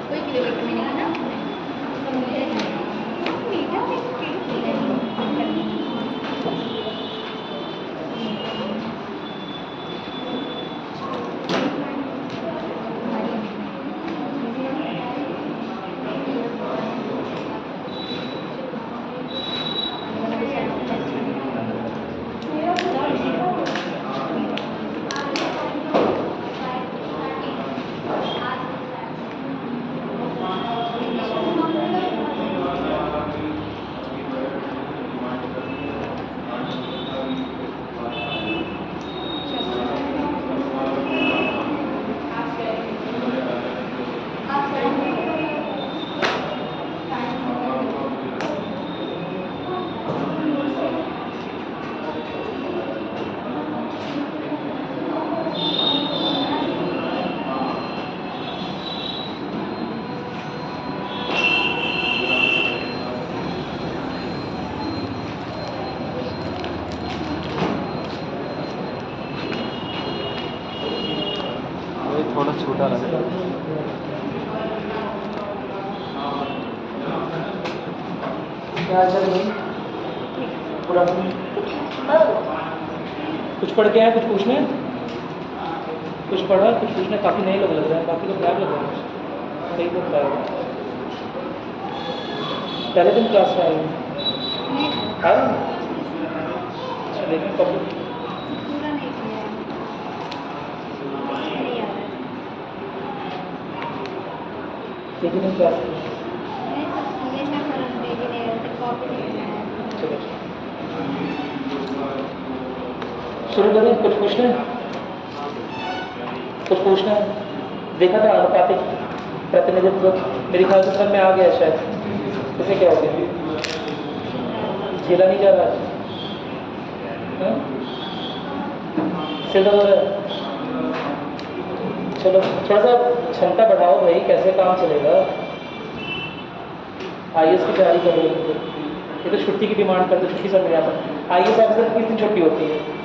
कोई किलोमीटर में नहीं है ना, सब मीटर है। थोड़ा छोटा लग रहा है। क्या चल रही पूरा कुछ पढ़ के आए, कुछ पूछने, कुछ पढ़ा, कुछ पूछने। काफ़ी नए लोग लग रहे हैं, बाकी लोग खराब लग रहे हैं। सही तो बताया, पहले दिन क्लास में आए हैं। अच्छा लेकिन कब लेकिन क्लास शुरू करें। कुछ पूछना है, कुछ पूछना है। देखा था अनुपातिक प्रतिनिधित्व, मेरे ख्याल से सब में आ गया शायद। इसे क्या हो गया, झेला नहीं जा रहा। हाँ? सिर दर्द हो रहा है? चलो थोड़ा सा क्षमता बढ़ाओ भाई, कैसे काम चलेगा। IAS की तैयारी करो। ये तो छुट्टी की डिमांड करते, छुट्टी सब नहीं आता। IAS ऑफिसर किस दिन छुट्टी होती है?